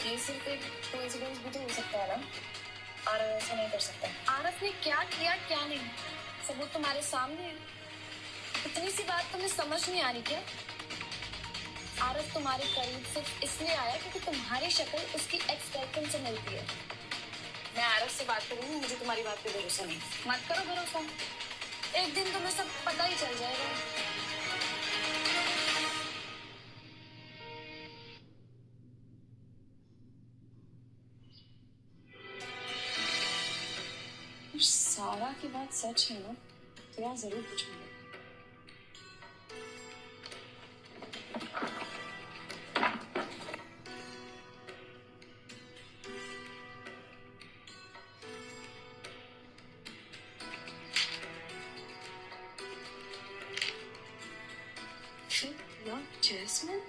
ये सिर्फ एक कोइंसिडेंस भी तो हो सकता है ना। आरव ऐसा नहीं कर सकता। आरव ने क्या किया क्या नहीं, सबूत तुम्हारे सामने है। इतनी सी बात तुम्हें समझ नहीं आ रही क्या? आरव तुम्हारे करीब सिर्फ इसलिए आया क्योंकि तुम्हारी शक्ल उसकी एक्स गर्लफ्रेंड से मिलती है। मैं आरव से बात करूंगी, मुझे तुम्हारी बात पे भरोसा नहीं। मत करो भरोसा, एक दिन तुम्हें सब पता ही चल जाएगा। सारा की बात सच है ना, तो यहाँ जरूर पूछूंगी। जैस्मिन,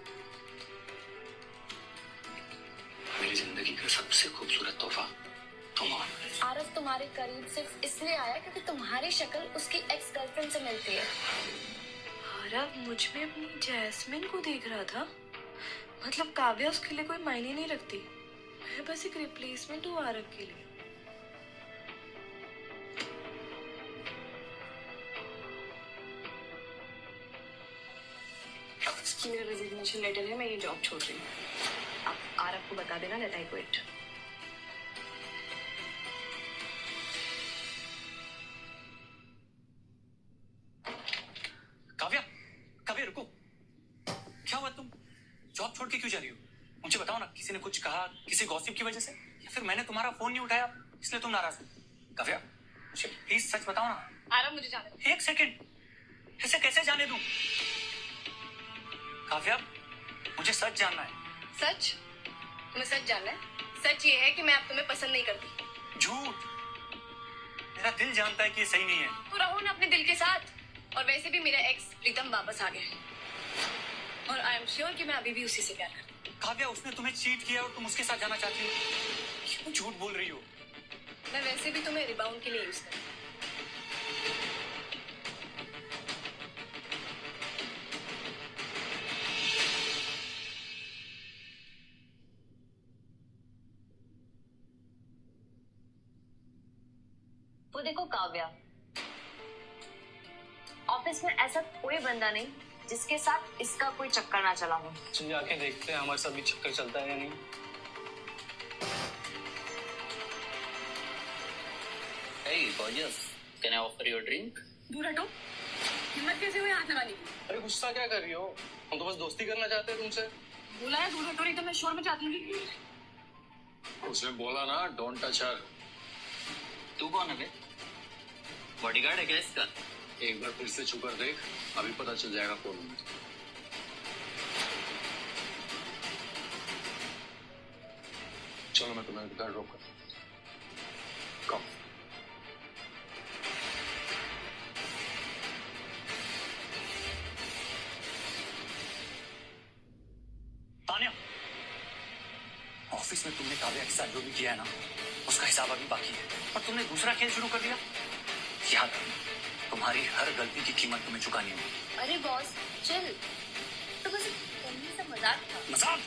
मेरी जिंदगी का सबसे खूबसूरत तोहफा। आरव तुम्हारे करीब सिर्फ इसलिए आया क्योंकि तुम्हारी शक्ल उसकी एक्स गर्लफ्रेंड से मिलती है। आरव मुझ में अपनी जैस्मिन को देख रहा था। मतलब काव्या उसके लिए कोई मायने नहीं रखती। मैं बस एक रिप्लेसमेंट हूँ आरव के लिए। मेरा रेजिग्नेशन लेटर है, मैं ये जॉब छोड़ रही हूँ। आप आरव को बता देना that I quit. Kavya, Kavya रुको। क्या हुआ, तुम जॉब छोड़ के क्यों जा रही हो? मुझे बताओ ना, किसी ने कुछ कहा, किसी गॉसिप की वजह से, या फिर मैंने तुम्हारा फोन नहीं उठाया इसलिए तुम नाराज हो? काव्या मुझे प्लीज सच बताओ ना। आरव मुझे जाने दो। एक सेकंड, ऐसे कैसे जाने दूं? काव्या मुझे सच जानना है। सच? तुम्हें सच जानना है? सच ये है कि मैं अब तुम्हें पसंद नहीं करती। झूठ। मेरा दिल जानता है कि ये सही नहीं है। तो रहो ना अपने दिल के साथ। और वैसे भी मेरा एक्स प्रीतम वापस आ गया है और आई एम श्योर कि मैं अभी भी उसी से प्यार करती हूँ। काव्या उसने तुम्हें चीट किया और तुम उसके साथ जाना चाहती हो? क्यों झूठ बोल रही हो? मैं वैसे भी तुम्हें रिबाउंड के लिए यूज करती हूँ। वो देखो काव्या, ऑफिस में ऐसा कोई बंदा नहीं जिसके साथ इसका कोई चक्कर ना चला हो। चल जाके देखते हैं हमारे साथ भी चक्कर चलता है या नहीं। Hey, gorgeous. Can I offer you a drink? दूर हटो। हिम्मत कैसे हुई हाथ लगाने की? अरे गुस्सा क्या कर रही हो? हम तो बस दोस्ती करना चाहते हैं तुमसे। बोला है दूर हटो, नहीं तो मैं शोर मचा दूंगी। उसने बोला ना, डोंट टच हर। तू कौन है बे? बॉडीगार्ड है क्या इसका? एक बार फिर से छुकर देख, अभी पता चल जाएगा कौन है। चलो मैं तुम्हें घर ड्रॉप करता हूं। कम। तान्या, ऑफिस में तुमने काव्या के साथ जो भी किया है ना, उसका हिसाब अभी बाकी है। और तुमने दूसरा खेल शुरू कर दिया। याद रखना, तुम्हारी हर गलती की कीमत तुम्हें चुकानी होगी। अरे बॉस चिल, तो बस एक सा मजाक था। मजाक?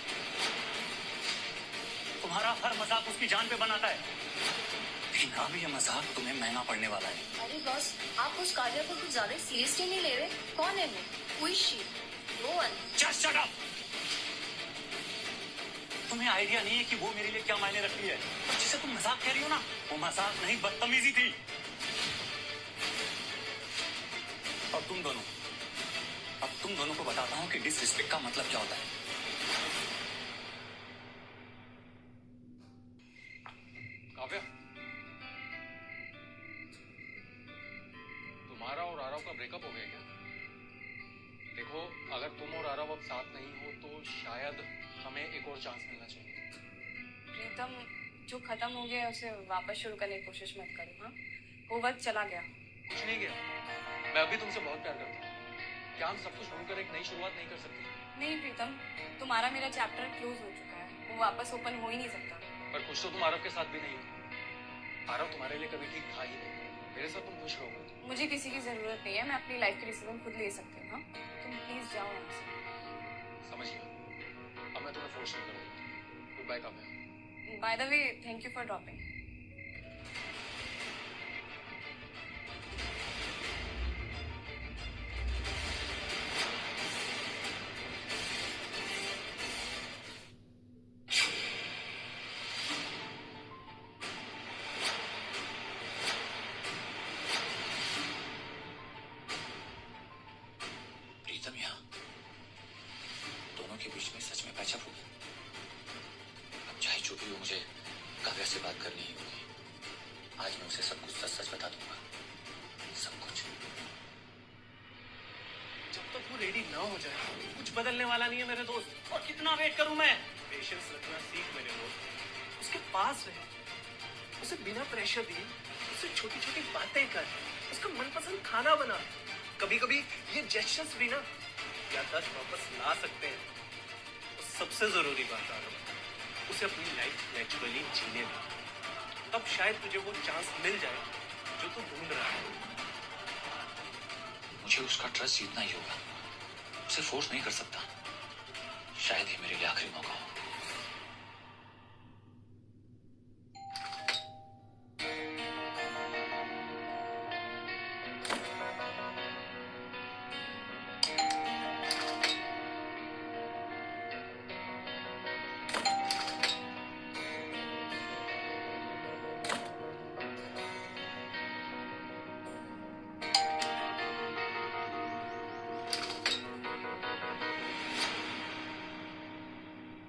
तुम्हारा हर मजाक उसकी जान पे बनाता है। लेकिन अब ये मजाक तुम्हें महंगा पड़ने वाला है। अरे बॉस, आप उस काव्या को कुछ ज्यादा सीरियसली नहीं ले रहे? कौन है वो? Who is she? No one. Just shut up! तुम्हें आइडिया नहीं है कि वो मेरे लिए क्या मायने रखती है। और जिसे तुम मजाक कह रही हो ना, वो मजाक नहीं, बदतमीजी थी। और तुम दोनों, अब तुम दोनों को बताता हूं कि डिसरिस्पेक्ट का मतलब क्या होता है। काव्या, तुम्हारा और आरव का ब्रेकअप हो गया क्या? देखो, अगर तुम और आरव अब साथ नहीं हो तो शायद हमें एक और चांस मिलना चाहिए। प्रीतम, जो खत्म हो गया उसे वापस शुरू करने की कोशिश मत करो। हाँ, वो वक्त चला गया। कुछ नहीं गया, मैं अभी तुमसे बहुत प्यार करता हूँ। क्या हम सब कुछ भूलकर एक नई शुरुआत नहीं कर सकते? नहीं प्रीतम, तुम्हारा मेरा चैप्टर क्लोज हो चुका है, वो वापस ओपन हो ही नहीं सकता। पर कुछ तो तुम आरव के साथ भी नहीं हो। आरव तुम्हारे लिए कभी ठीक था ही नहीं। मेरे साथ तुम खुश रहोगे। मुझे किसी की जरूरत नहीं है, मैं अपनी लाइफ के डिसीजन खुद ले सकती हूँ। हाँ, तुम प्लीज जाओ यहाँ से। समझ गया, अब मैं तुम्हें फोर्स नहीं करूँगा। Good bye Kavya. By the way, thank you for dropping. Pritam यहाँ दोनों के बीच में सच में पैचअप हो गया। अब चाहे जो भी हो, मुझे काव्या से बात करनी ही होगी। आज मैं उसे सब कुछ सच सच बता दूंगा, सब कुछ। जब तक वो रेडी ना हो जाए कुछ बदलने वाला नहीं है मेरे दोस्त। और कितना वेट करूं मैं? पेशेंस रखना सीख मेरे दोस्त। उसके पास रहे, उसे बिना प्रेशर दिए उससे छोटी छोटी बातें कर, उसका मनपसंद खाना बना। कभी कभी ये जेस्चर्स भी ना याददाश्त वापस ला सकते हैं। और सबसे जरूरी बात आ रहा है, उसे अपनी लाइफ नेचुरली जीने दो। तब शायद तुझे वो चांस मिल जाए जो तू ढूंढ रहा है। मुझे उसका ट्रस्ट जीतना ही होगा, उसे फोर्स नहीं कर सकता। शायद ये मेरे लिए आखिरी मौका हो।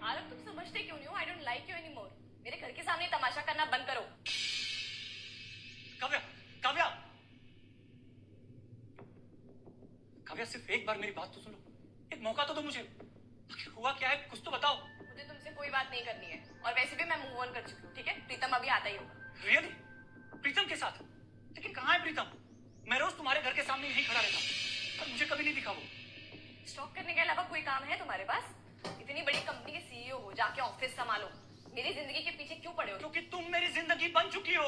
आरव, तुम समझते क्यों नहीं हो? I don't like you anymore. मेरे घर के सामने तमाशा करना बंद करो। काव्या, काव्या, काव्या, सिर्फ एक बार मेरी बात तो सुनो, एक मौका तो दो मुझे। आखिर हुआ क्या है, कुछ तो बताओ। मुझे तुमसे कोई बात नहीं करनी है, और वैसे भी मैं मूव ऑन कर चुकी हूँ, ठीक है? प्रीतम अभी आता ही होगा। रियली? प्रीतम के साथ? लेकिन कहाँ है प्रीतम? मैं रोज तुम्हारे घर के सामने यहीं खड़ा रहता हूँ, पर मुझे कभी नहीं दिखा वो। स्टॉक करने के अलावा कोई काम है तुम्हारे पास? इतनी बड़ी कंपनी के सीईओ हो, जाके ऑफिस संभालो। मेरी जिंदगी के पीछे क्यों पड़े हो? क्योंकि तुम मेरी जिंदगी बन चुकी हो,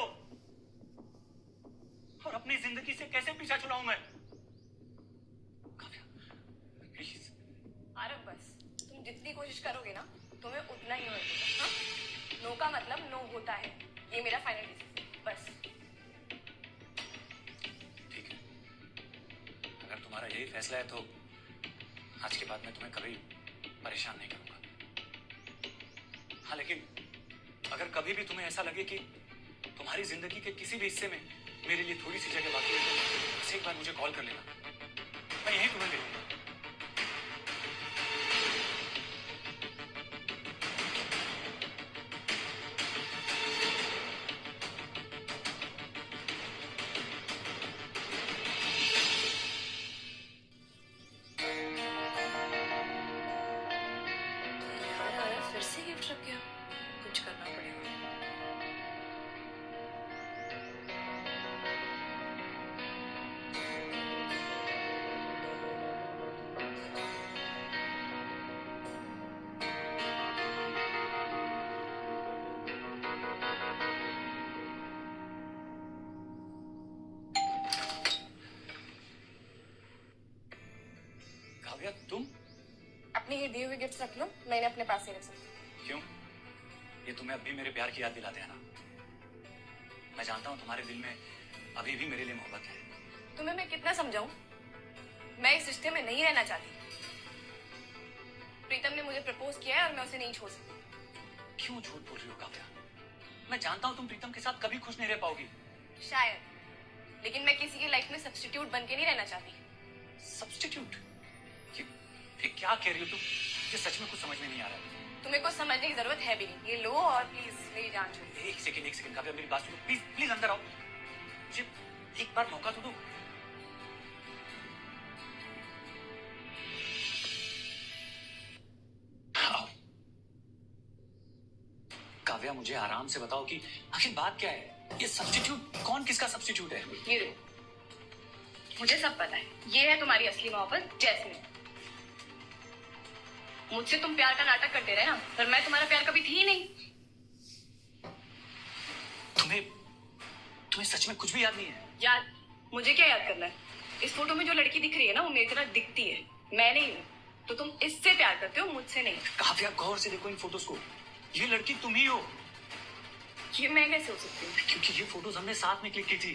और अपनी जिंदगी से कैसे पीछा छुड़ाऊं मैं? काव्या, प्लीज। आरव, बस तुम जितनी कोशिश करोगे ना, तुम्हें उतना ही मिलेगा। हाँ? नो का मतलब नो होता है, ये मेरा फाइनल डिसीजन। बस ठीक है, अगर तुम्हारा यही फैसला है तो आज के बाद मैं तुम्हें कभी परेशान नहीं करूंगा। हाँ, लेकिन अगर कभी भी तुम्हें ऐसा लगे कि तुम्हारी जिंदगी के किसी भी हिस्से में मेरे लिए थोड़ी सी जगह बाकी है तो बस एक बार मुझे कॉल कर लेना, मैं यहीं तुम्हें मिलूंगा। फिर से गिफ्ट रख गया, कुछ करना पड़ेगा। काव्या, तुम? अपने ये दिए हुए गिफ्ट रख लो, मैंने अपने पास ही रख सकती। क्यों? ये तुम्हें अभी मेरे प्यार की याद दिलाते हैं ना? मैं जानता हूँ तुम्हारे दिल में अभी भी मेरे लिए मोहब्बत है। तुम्हें मैं कितना समझाऊं? मैं इस रिश्ते में नहीं रहना चाहती। प्रीतम ने मुझे प्रपोज किया है और मैं उसे नहीं छोड़ सकती। क्यों झूठ बोल रही हो काव्या? मैं जानता हूँ तुम प्रीतम के साथ कभी खुश नहीं रह पाओगी। शायद, लेकिन मैं किसी की लाइफ में सब्स्टिट्यूट बन के नहीं रहना चाहती। सब्स्टिट्यूट? ये क्या कह रही हो तुम? ये सच में कुछ समझ में नहीं आ रहा है। तुम्हें कुछ समझने की जरूरत है भी नहीं। ये लो और प्लीज मेरी जान छोड़ो। एक सेकंड काव्या, मेरी बात सुनो प्लीज। प्लीज अंदर आओ, मुझे एक बार मौका तो दो। आओ। काव्या, मुझे आराम से बताओ कि आखिर बात क्या है? ये सब्स्टिट्यूट कौन किसका सब्स्टिट्यूट है? ये लो, मुझे सब पता है। ये है तुम्हारी असली मोहब्बत, जैस्मिन। मुझसे तुम प्यार का नाटक करते रहे ना, पर मैं तुम्हारा प्यार कभी थी ही नहीं। तुम्हें सच में कुछ भी याद नहीं है? याद? मुझे क्या याद करना है? इस फोटो में जो लड़की दिख रही है ना, वो मेरी तरह दिखती है। मैं नहीं हूँ। तो तुम इससे प्यार करते हो, मुझसे नहीं। काव्या, गौर से देखो इन फोटोज को। ये लड़की तुम ही हो। ये मैं कैसे हो सकती हूँ? क्योंकि ये फोटोज हमने साथ में क्लिक की थी।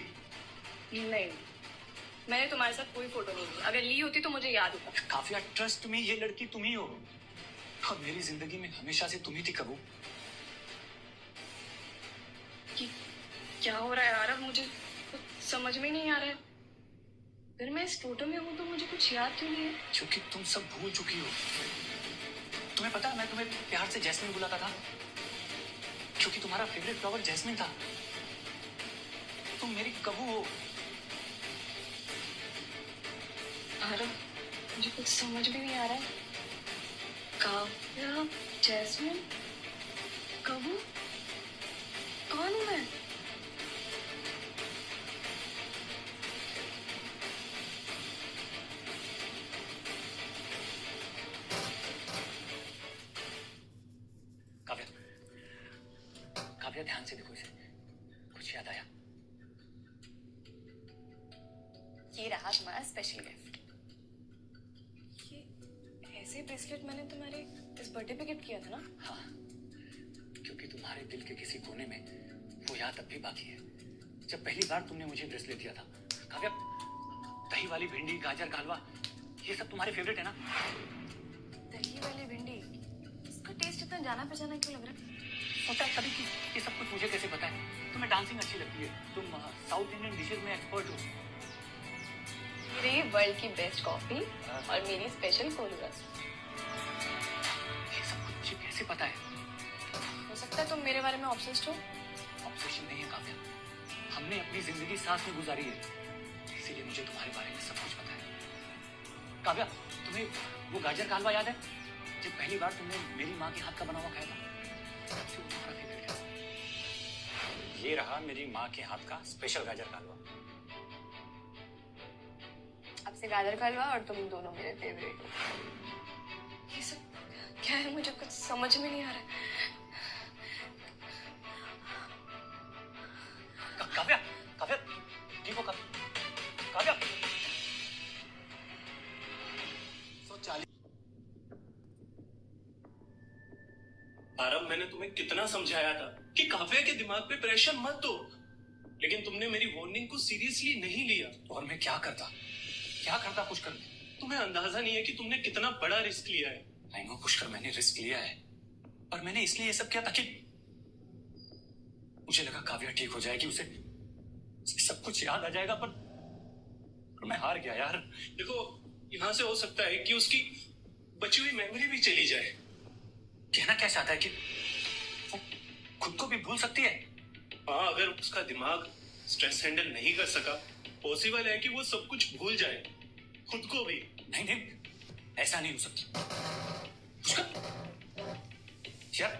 नहीं, मैंने तुम्हारे साथ कोई फोटो नहीं ली। अगर ली होती तो मुझे याद होता। काव्या, ट्रस्ट में, ये लड़की तुम ही हो, और मेरी जिंदगी में हमेशा से तुम ही थी कबू। क्या हो रहा है आरव? मुझे कुछ समझ में नहीं आ रहा है। फिर मैं इस फोटो में हूँ तो मुझे कुछ याद क्यों नहीं है? क्योंकि तुम सब भूल चुकी हो। तुम्हें पता है मैं तुम्हें प्यार से जैस्मिन बुलाता था, क्योंकि तुम्हारा फेवरेट फ्लावर जैस्मिन था। तुम मेरी कबू हो। आरव, मुझे कुछ समझ में नहीं आ रहा है। काव्या, जैस्मिन, कबू, कौन हूँ मैं? काव्या, काव्या, ध्यान से देखो इसे। याद आया। ये रहा तुम्हारा स्पेशल गिफ्ट। ये ऐसे ब्रेसलेट मैंने तुम्हारे इस बर्थडे पे गिफ्ट किया था ना? हाँ, क्योंकि तुम्हारे दिल के किसी कोने में वो याद अब भी बाकी है जब पहली बार तुमने मुझे ब्रेसलेट दिया था। काव्या, दही वाली भिंडी, गाजर का हलवा, ये सब तुम्हारे फेवरेट है ना? दही वाली भिंडी, इसका टेस्ट इतना जाना पहचाना क्यों लग रहा है? सोचा कभी कि ये सब कुछ मुझे कैसे पता है? तुम्हें डांसिंग अच्छी लगती है, तुम साउथ इंडियन डिशेज में एक्सपर्ट हो। ये रही वर्ल्ड की बेस्ट कॉफी और मेरी स्पेशल कोल्ड ब्रेव। ये सब कुछ मुझे कैसे पता है? हो सकता है तुम मेरे बारे में ऑब्सेस्ड हो। ऑब्सेशन नहीं है काव्या, हमने अपनी जिंदगी साथ में गुजारी है, इसीलिए मुझे तुम्हारे बारे में सब कुछ पता है। काव्या, तुम्हें वो गाजर का हलवा याद है जब पहली बार तुमने मेरी माँ के हाथ का बना हुआ खाया था? तब से वो तुम्हारा फेवरेट है। ये रहा मेरी माँ के हाथ का स्पेशल गाजर का हलवा। अब से गाजर का हलवा और तुम दोनों मेरे फेवरेट हो। ये सब क्या है, मुझे कुछ समझ में नहीं आ रहा है। काव्या, काव्या, ठीक हो काव्या? आरव, मैंने तुम्हें कितना समझाया था कि काव्या के दिमाग पे प्रेशर मत दो, लेकिन तुमने मेरी वार्निंग को सीरियसली नहीं लिया। और मैं क्या करता पुष्कर? तुम्हें अंदाजा नहीं है कि तुमने कितना बड़ा रिस्क लिया है। आई नो पुष्कर, मैंने रिस्क लिया है, और मैंने इसलिए ये सब किया ताकि मुझे लगा काव्या ठीक हो जाएगी, उसे सब कुछ याद आ जाएगा, पर मैं हार गया यार। देखो, यहाँ से हो सकता है कि उसकी बची हुई मेमोरी भी चली जाए। कहना क्या चाहता है कि वो खुद को भी भूल सकती है? हाँ, अगर उसका दिमाग स्ट्रेस हैंडल नहीं कर सका, पॉसिबल है कि वो सब कुछ भूल जाए, खुद को भी। नहीं नहीं, ऐसा नहीं हो सकता यार।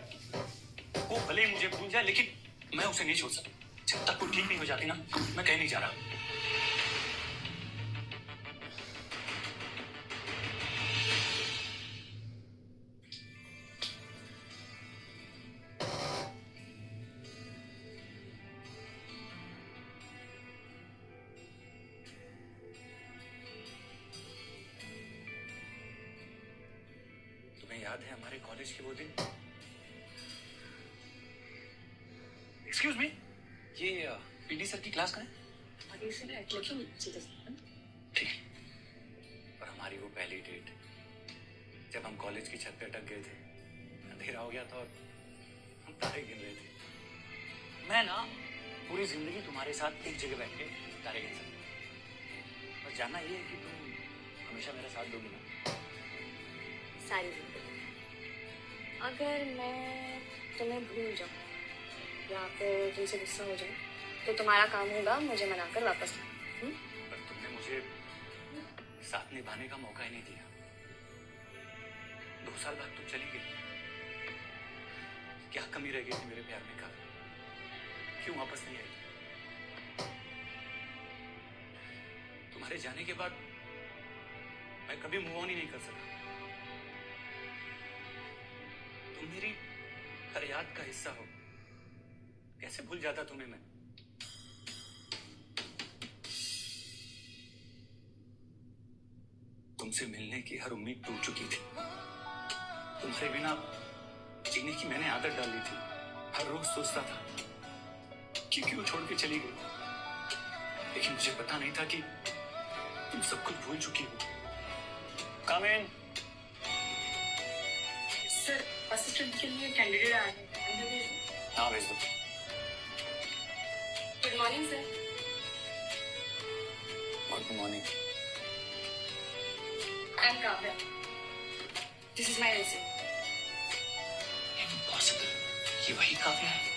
वो भले ही मुझे भूल जाए, लेकिन मैं उसे नहीं छोड़ सकता। जब तक वो ठीक नहीं हो जाती ना, मैं कहीं नहीं जा रहा। तुम्हें याद है हमारे कॉलेज के वो दिन? एक्सक्यूज मी, ये पीडी सर की क्लास कहाँ है? आगे से ना लेकिन सीधा ठीक। और हमारी वो पहली डेट, जब हम कॉलेज की छत पे अटक गए थे, अंधेरा हो गया था और हम तारे गिन रहे थे। मैं ना पूरी जिंदगी तुम्हारे साथ एक जगह बैठ के तारे गिन सकता, बस जानना ये है कि तुम हमेशा मेरा साथ दोगी ना? सारी जिंदगी। अगर मैं तुम्हें भूल जाऊं या फिर तुमसे गुस्सा हो जाऊं, तो तुम्हारा काम होगा मुझे मनाकर वापस लाना। पर तुमने मुझे साथ निभाने का मौका ही नहीं दिया। 2 साल बाद तुम चली गई। क्या कमी रह गई थी मेरे प्यार में? क्यों वापस नहीं आई? तुम्हारे जाने के बाद मैं कभी मूव ऑन ही नहीं कर सका। तुम मेरी हर याद का हिस्सा हो, कैसे भूल जाता तुम्हें मैं? तुमसे मिलने की हर उम्मीद टूट चुकी थी। तुम्हारे बिना जीने की मैंने आदत डाली थी। हर रोज सोचता था कि क्यों छोड़ के चली गई, लेकिन मुझे पता नहीं था कि तुम सब कुछ भूल चुकी हो। कम इन। सर, असिस्टेंट के लिए कैंडिडेट आए हैं। हाँ, भेज दो। Good morning sir. Good morning. I am Kavya. This is my resume. Impossible, ये वही काव्या है।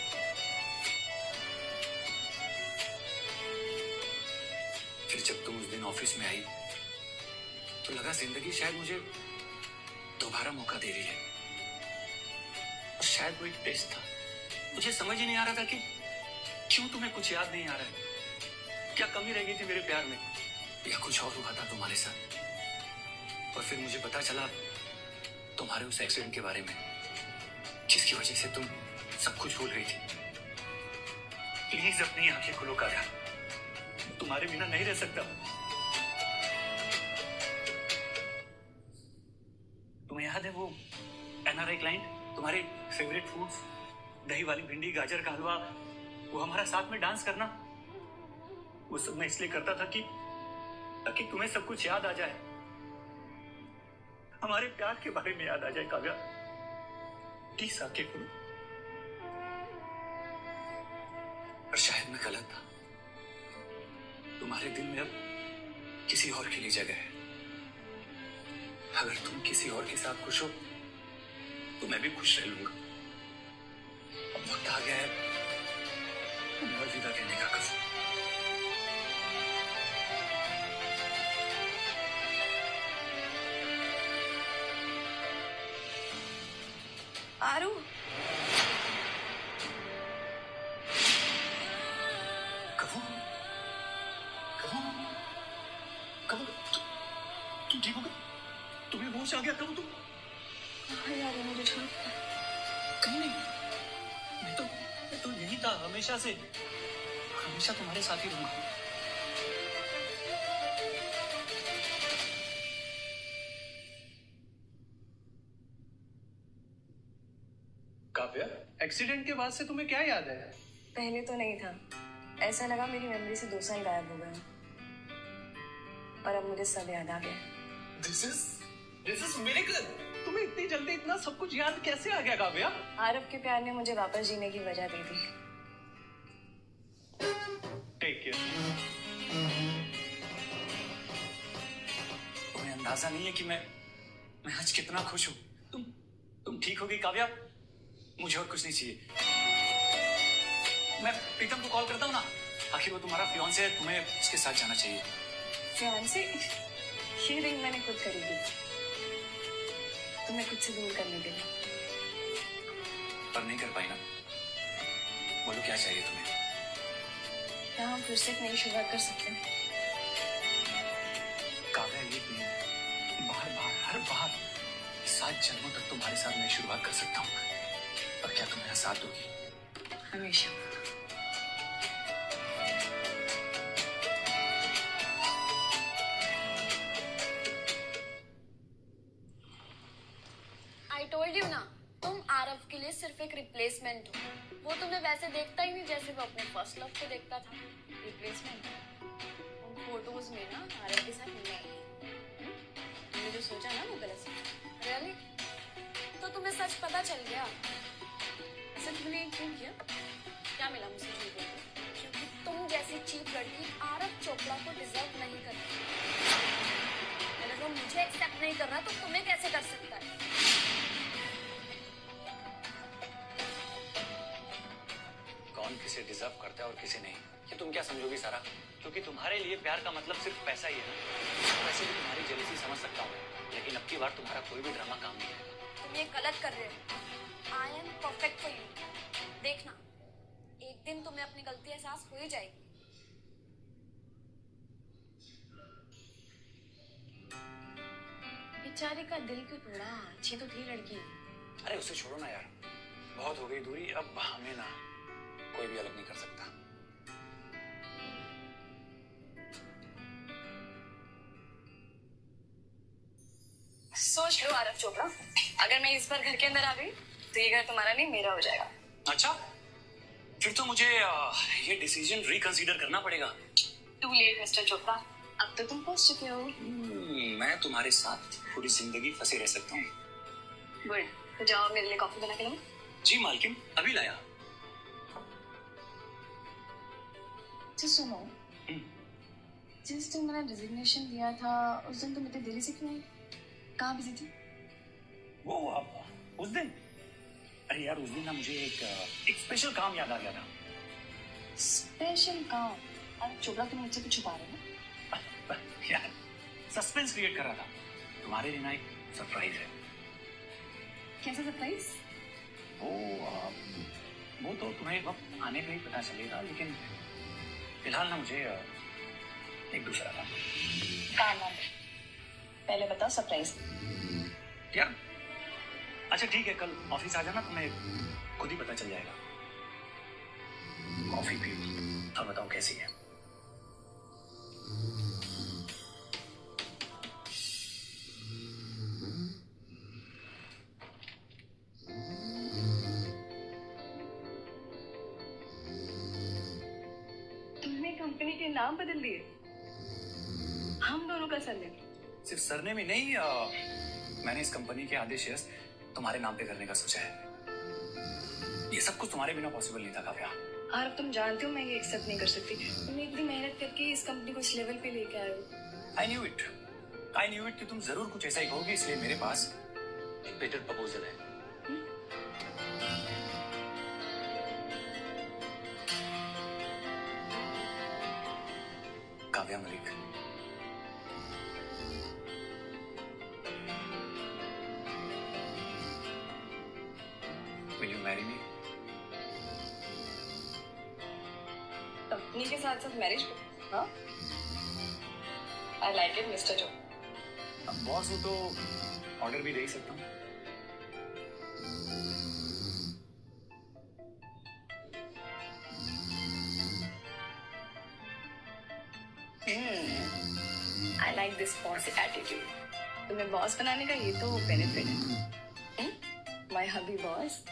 फिर जब तुम उस दिन ऑफिस में आई तो लगा जिंदगी शायद मुझे दोबारा मौका दे रही है, और शायद वो एक टेस्ट था। मुझे समझ ही नहीं आ रहा था कि क्यों तुम्हें कुछ याद नहीं आ रहा है। क्या कमी रह गई थी मेरे प्यार में, या कुछ और हुआ था तुम्हारे साथ? और फिर मुझे पता चला तुम्हारे उस एक्सीडेंट के बारे में, जिसकी वजह से तुम सब कुछ भूल गई थी। प्लीज अपनी आंखें खोलो काव्या, तुम्हारे बिना नहीं रह सकता। तुम्हें याद है वो एनआरआई क्लाइंट, तुम्हारे फेवरेट फूड्स, दही वाली भिंडी, गाजर का हलवा, वो हमारा साथ में डांस करना, वो सब मैं इसलिए करता था कि ताकि तुम्हें सब कुछ याद आ जाए, हमारे प्यार के बारे में याद आ जाए काव्या। प्लीज आके खोलो। पर शायद मैं गलत था, तुम्हारे दिल में अब किसी और के लिए जगह है। अगर तुम किसी और के साथ खुश हो तो मैं भी खुश रह लूंगा। अब वक्त आ गया है तुम्हें अलविदा कहने का कसम। आरू, कबू, कबू, कबू, तुम ठीक हो गए? तुम्हें होश आ गया कबू? तुम यार मुझे छोड़ कहीं नहीं। मैं तो यही था हमेशा से, हमेशा तुम्हारे साथ ही रहूंगा। काव्या, एक्सीडेंट के बाद से तुम्हें क्या याद है? पहले तो नहीं था, ऐसा लगा मेरी मेमोरी से 2 साल गायब हो गए, और अब मुझे सब याद आ गया। This is miracle. तुम्हें इतनी जल्दी इतना सब कुछ याद कैसे आ गया काव्या? आरव के प्यार ने मुझे वापस जीने की वजह दी थी। Take care. तुम्हें अंदाजा नहीं है कि मैं आज कितना खुश हूं। तुम ठीक हो गई काव्या? मुझे और कुछ नहीं चाहिए। मैं प्रीतम को कॉल करता हूँ ना, आखिर वो तुम्हारा फियांसे है, तुम्हें उसके साथ जाना चाहिए। फियांसे? ये रिंग मैंने खुद खरीदी, तुम्हें खुद से दूर करने के लिए। पर नहीं कर पाई ना। बोलो क्या चाहिए तुम्हें? क्या हम फिर से एक नई शुरुआत कर सकते हैं? काव्या, एक नहीं, बार बार, हर बार 7 जन्मों तक तुम्हारे साथ मैं शुरुआत कर सकता हूँ। और क्या तुम मेरा साथ दोगी? हमेशा। आई टोल्ड यू ना, तुम आरव के लिए सिर्फ एक रिप्लेसमेंट हो। वो तुम्हें वैसे देखता ही नहीं जैसे वो अपने फर्स्ट लव को देखता था। रिप्लेसमेंट? उन फोटोज में ना आरव के साथ मैं ही। तुमने जो सोचा ना वो गलत सोचा। रियली? तो तुम्हें सच पता चल गया। ऐसा तुमने क्यों किया? क्या मिला मुझसे झूठ बोलकर? क्योंकि तुम जैसी चीप लड़की आरव चोपड़ा को डिजर्व नहीं करती। अगर वो मुझे एक्सेप्ट नहीं कर रहा तो तुम्हें कैसे कर सकता है? कौन किसे डिजर्व करता है और किसे नहीं, ये तुम क्या समझोगी सारा? क्योंकि तुम्हारे लिए प्यार का मतलब सिर्फ पैसा ही है ना। वैसे भी तुम्हारी जेलसी समझ सकता हूँ, लेकिन अब की बार तुम्हारा कोई भी ड्रामा काम नहीं है। तुम ये गलत कर रहे हो। I am perfect for you. देखना, एक दिन तुम्हें अपनी गलती एहसास हो ही जाएगी। बेचारी का दिल क्यों तोड़ा? अच्छी तो थी लड़की। अरे उसे छोड़ो ना यार, बहुत हो गई दूरी। अब हमें ना कोई भी अलग नहीं कर सकता। सोच लो आरव चोपड़ा, अगर मैं इस बार घर के अंदर आ गई तो ये घर तुम्हारा नहीं मेरा हो जाएगा। अच्छा, फिर तो मुझे ये डिसीजन रिकंसीडर करना पड़ेगा। टू लेट मिस्टर चोपड़ा, अब तो तुम पहुंच चुके हो। मैं तुम्हारे साथ पूरी जिंदगी फंसे रह सकता हूँ। गुड, तो जाओ मेरे लिए कॉफी बना के लाओ। जी मालकिन, अभी लाया। तो सुनो, जिस दिन मैंने रेजिग्नेशन दिया था उस दिन तुम इतनी देरी से क्यों आई? कहाँ बिजी थी? वो उस दिन, अरे यार उस दिन ना मुझे एक स्पेशल काम याद आ गया था। स्पेशल काम? अरे चोपड़ा, तुम मुझसे कुछ छुपा रहे हो? यार सस्पेंस क्रिएट कर रहा था। तुम्हारे लिए ना एक सरप्राइज है। कैसा सरप्राइज? वो तो तुम्हें वक्त आने पे ही पता चलेगा, लेकिन फिलहाल ना मुझे एक दूसरा काम है। पहले बताओ सरप्राइज क्या? अच्छा ठीक है, कल ऑफिस आ जाना, तुम्हें खुद ही पता चल जाएगा। Coffee P. अब बताओ कैसी है? तुमने कंपनी के नाम बदल दिए? हम दोनों का सरनेम? सिर्फ सरनेम ही नहीं, मैंने इस कंपनी के आधे शेयर्स तुम्हारे नाम पे करने का सोचा है। ये सब कुछ तुम्हारे बिना पॉसिबल नहीं था काव्या। आरव, तुम जानते हो मैं ये एक्सेप्ट नहीं कर सकती। तुमने इतनी मेहनत करके इस कंपनी को इस लेवल पे लेके आए हो। आई न्यू इट कि तुम जरूर कुछ ऐसा ही कहोगे, इसलिए मेरे पास एक बेटर प्रपोजल है। Kavya Malik, will you marry me? Company के साथ साथ मैरिज को? हाँ, आई लाइक इट मिस्टर जो। अब बॉस हो तो ऑर्डर भी दे ही सकता हूँ। I like this boss attitude. तुम्हें बॉस बनाने का ये तो बेनिफिट है। My hubby boss.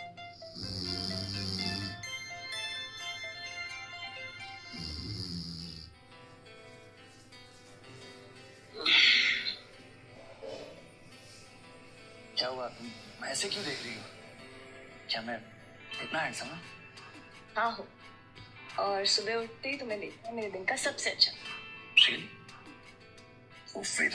क्या हुआ, तुम मैं ऐसे क्यों देख रही हो? क्या मैं इतना हैंडसम हूँ? हाँ हो, और सुबह उठते ही तुम्हें देखना मेरे दिन का सबसे अच्छा। Really? तो फिर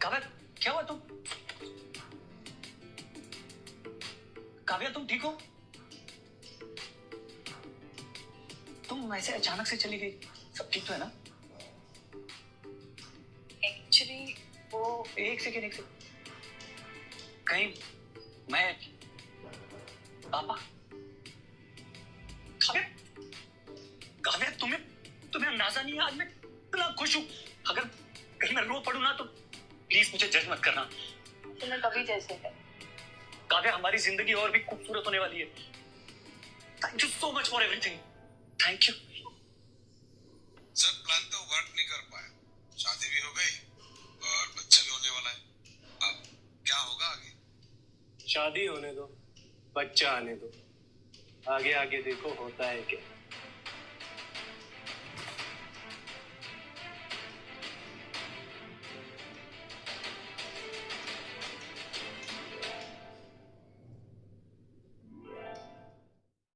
काव्या, क्या हुआ तुम? काव्या, तुम ठीक हो? तुम ऐसे अचानक से चली गई, सब ठीक तो है ना? एक्चुअली वो एक सेकेंड कहीं मैं पापा। काव्या, तुम्हें अंदाजा नहीं है आज मैं इतना खुश हूं। अगर कहीं मैं रो पड़ूं ना तो प्लीज मुझे जज मत करना। तुम्हें कभी जैसे है। काव्या, हमारी जिंदगी और भी खूबसूरत होने वाली है। Thank you so much for everything. Thank you. Sir, plan तो वर्क नहीं कर पाया। शादी भी हो गई और बच्चा भी होने वाला है। अब क्या होगा आगे? शादी होने दो, बच्चा आने दो, आगे आगे देखो होता है क्या।